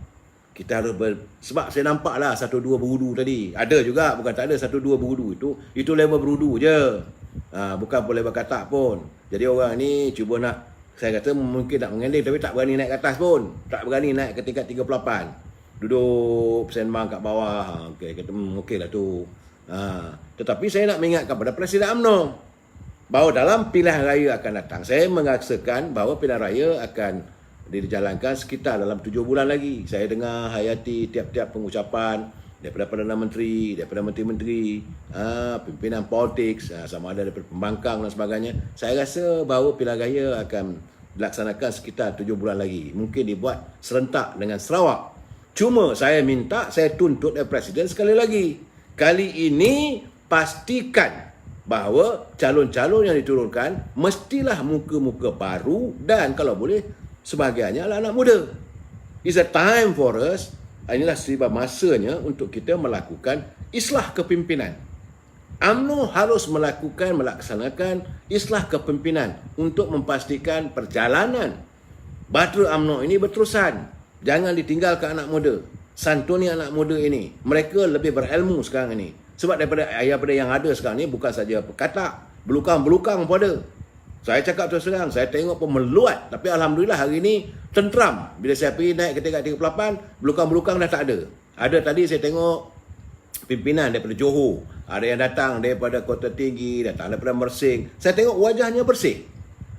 kita harus sebab saya nampaklah 1-2 berudu tadi. Ada juga, bukan tak ada 1-2 berudu itu level berudu je. Bukan pun level katak pun. Jadi orang ni cuba nak, saya kata mungkin nak mengending tapi tak berani naik ke atas pun. Tak berani naik ke tingkat 38. duduk sembang kat bawah. Okey, kata okey lah tu. Tetapi saya nak mengingatkan kepada Presiden UMNO bahawa dalam pilihan raya akan datang, saya merasakan bahawa pilihan raya akan dijalankan sekitar dalam 7 bulan lagi. Saya dengar hayati tiap-tiap pengucapan daripada Perdana Menteri, daripada menteri-menteri, pimpinan politik, sama ada daripada pembangkang dan sebagainya. Saya rasa bahawa pilihan raya akan dilaksanakan sekitar 7 bulan lagi. Mungkin dibuat serentak dengan Sarawak. Cuma saya minta, saya tuntut dari Presiden sekali lagi. Kali ini pastikan bahawa calon-calon yang diturunkan mestilah muka-muka baru dan kalau boleh sebahagiannya adalah anak muda. It's a time for us. Inilah sebab masanya untuk kita melakukan islah kepimpinan. UMNO harus melaksanakan islah kepimpinan untuk memastikan perjalanan Bahtera UMNO ini berterusan. Jangan ditinggalkan anak muda. Santuni anak muda ini. Mereka lebih berilmu sekarang ini. Sebab daripada yang ada sekarang ni bukan saja pekatak, belukang-belukang pun ada. Saya cakap terus terang, saya tengok pun meluat. Tapi Alhamdulillah hari ini tenteram. Bila saya pergi naik ke tingkat 38, belukang-belukang dah tak ada. Ada tadi saya tengok pimpinan daripada Johor. Ada yang datang daripada Kota Tinggi, datang daripada Mersing. Saya tengok wajahnya bersih.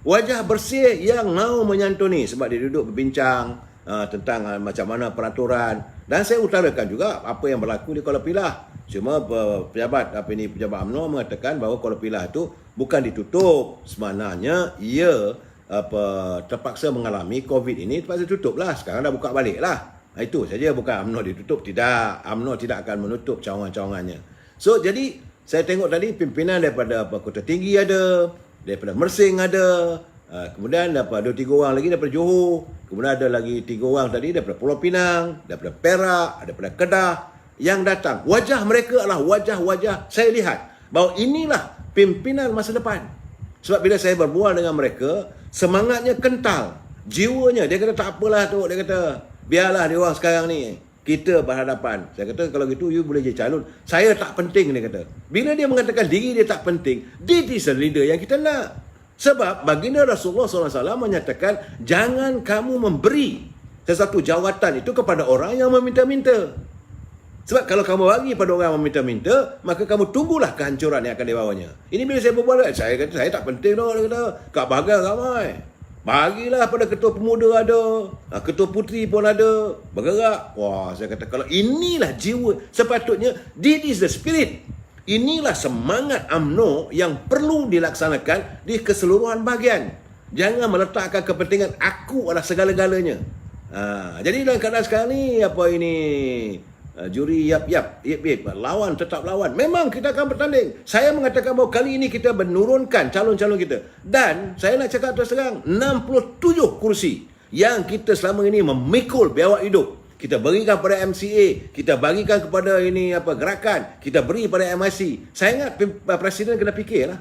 Wajah bersih yang mahu menyantuni sebab dia duduk berbincang tentang macam mana peraturan. Dan saya utarakan juga apa yang berlaku di Kuala Pilah. Cuma pejabat UMNO mengatakan bahawa Kuala Pilah itu bukan ditutup. Sebenarnya ia terpaksa mengalami COVID ini, terpaksa tutup lah. Sekarang dah buka balik lah. Itu saja, bukan UMNO ditutup. Tidak, UMNO tidak akan menutup cawangan-cawangannya. So, jadi saya tengok tadi pimpinan daripada Kota Tinggi ada, daripada Mersing ada, kemudian ada 3 orang lagi daripada Johor, kemudian ada lagi 3 orang tadi daripada Pulau Pinang, daripada Perak, daripada Kedah yang datang. Wajah mereka adalah wajah-wajah saya lihat bahawa inilah pimpinan masa depan. Sebab bila saya berbual dengan mereka, semangatnya kental, jiwanya. Dia kata tak apalah tu, dia kata biarlah dia orang sekarang ni, kita berhadapan. Saya kata kalau gitu you boleh jadi calon. Saya tak penting, dia kata. Bila dia mengatakan diri dia tak penting, dia is a leader yang kita nak. Sebab baginda Rasulullah SAW menyatakan jangan kamu memberi sesuatu jawatan itu kepada orang yang meminta-minta. Sebab kalau kamu bagi pada orang yang meminta-minta, maka kamu tunggulah kehancuran yang akan dibawanya. Ini bila saya berbual, saya kata saya tak penting dah, dia kata. Kat bahagian ramai. Bagilah pada ketua pemuda ada, ketua puteri pun ada, bergerak. Wah, saya kata kalau inilah jiwa, sepatutnya this is the spirit. Inilah semangat UMNO yang perlu dilaksanakan di keseluruhan bahagian. Jangan meletakkan kepentingan aku adalah segala-galanya. Jadi dalam keadaan sekarang ni, apa ini, juri yap, lawan tetap lawan. Memang kita akan bertanding. Saya mengatakan bahawa kali ini kita menurunkan calon-calon kita. Dan saya nak cakap terus terang, 67 kursi yang kita selama ini memikul biawak hidup. Kita berikan kepada MCA, kita bagikan kepada ini gerakan, kita beri pada MIC. Saya ingat Presiden kena fikirlah.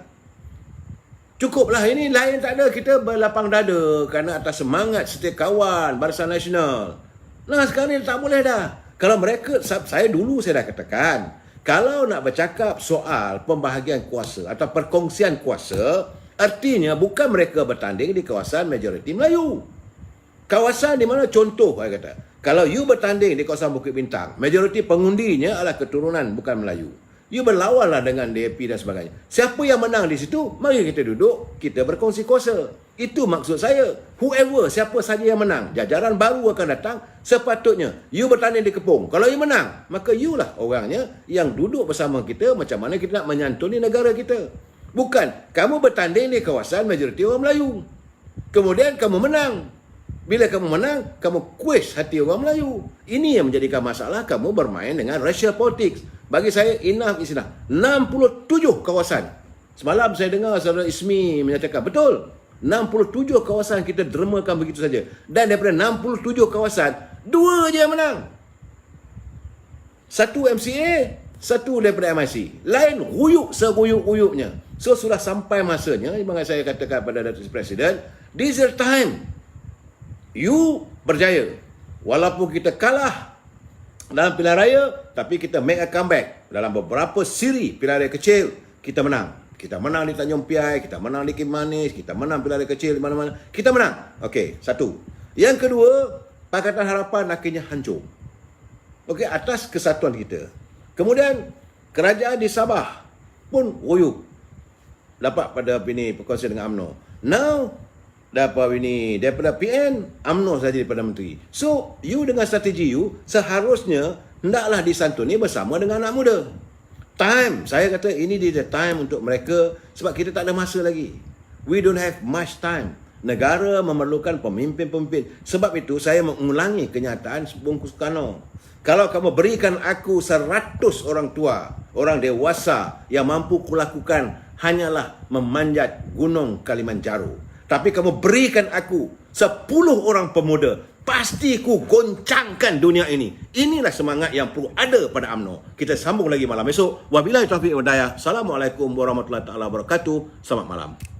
Cukuplah, ini lain tak ada, kita berlapang dada kerana atas semangat setiap kawan Barisan Nasional. Nah, sekarang ni tak boleh dah. Kalau mereka, saya dah katakan, kalau nak bercakap soal pembahagian kuasa atau perkongsian kuasa, artinya bukan mereka bertanding di kawasan majoriti Melayu. Kawasan di mana contoh, saya kata, kalau you bertanding di kawasan Bukit Bintang, majoriti pengundinya adalah keturunan bukan Melayu. You berlawanlah dengan DAP dan sebagainya. Siapa yang menang di situ, mari kita duduk, kita berkongsi kuasa. Itu maksud saya. Whoever, siapa saja yang menang, jajaran baru akan datang, sepatutnya you bertanding di Kepong. Kalau you menang, maka you lah orangnya yang duduk bersama kita macam mana kita nak menyantuni negara kita. Bukan, kamu bertanding di kawasan majoriti orang Melayu. Kemudian kamu menang. Bila kamu menang, kamu kuis hati orang Melayu. Ini yang menjadikan masalah kamu bermain dengan racial politics. Bagi saya, enough is enough. 67 kawasan. Semalam saya dengar saudara Ismi menyatakan, betul, 67 kawasan kita dermakan begitu saja. Dan daripada 67 kawasan, 2 je yang menang. 1 MCA, 1 daripada MIC. Lain huyuk seguyuk-guyuknya. So, sudah sampai masanya, memang saya katakan pada Datuk Presiden, this is time. You berjaya. Walaupun kita kalah dalam pilihan raya, tapi kita make a comeback. Dalam beberapa siri pilihan raya kecil, kita menang. Kita menang di Tanjung Piai, kita menang di Kimanis, kita menang pilihan raya kecil di mana-mana. Kita menang. Okey, 1. Yang kedua, Pakatan Harapan akhirnya hancur. Okey, atas kesatuan kita. Kemudian kerajaan di Sabah pun royuk dapat pada ini perkongsian dengan UMNO. Now dapat ini daripada PN, UMNO saja daripada menteri. So, you dengan strategi you seharusnya hendaklah disantuni bersama dengan anak muda. Time, saya kata ini dia time untuk mereka sebab kita tak ada masa lagi. We don't have much time. Negara memerlukan pemimpin-pemimpin. Sebab itu saya mengulangi kenyataan Bung Soekarno. Kalau kamu berikan aku 100 orang tua, orang dewasa yang mampu kulakukan hanyalah memanjat gunung Kalimanjaro. Tapi kamu berikan aku 10 orang pemuda, pasti ku goncangkan dunia ini. Inilah semangat yang perlu ada pada UMNO. Kita sambung lagi malam esok. Wabillahi taufiq wal hidayah. Assalamualaikum warahmatullahi wabarakatuh. Selamat malam.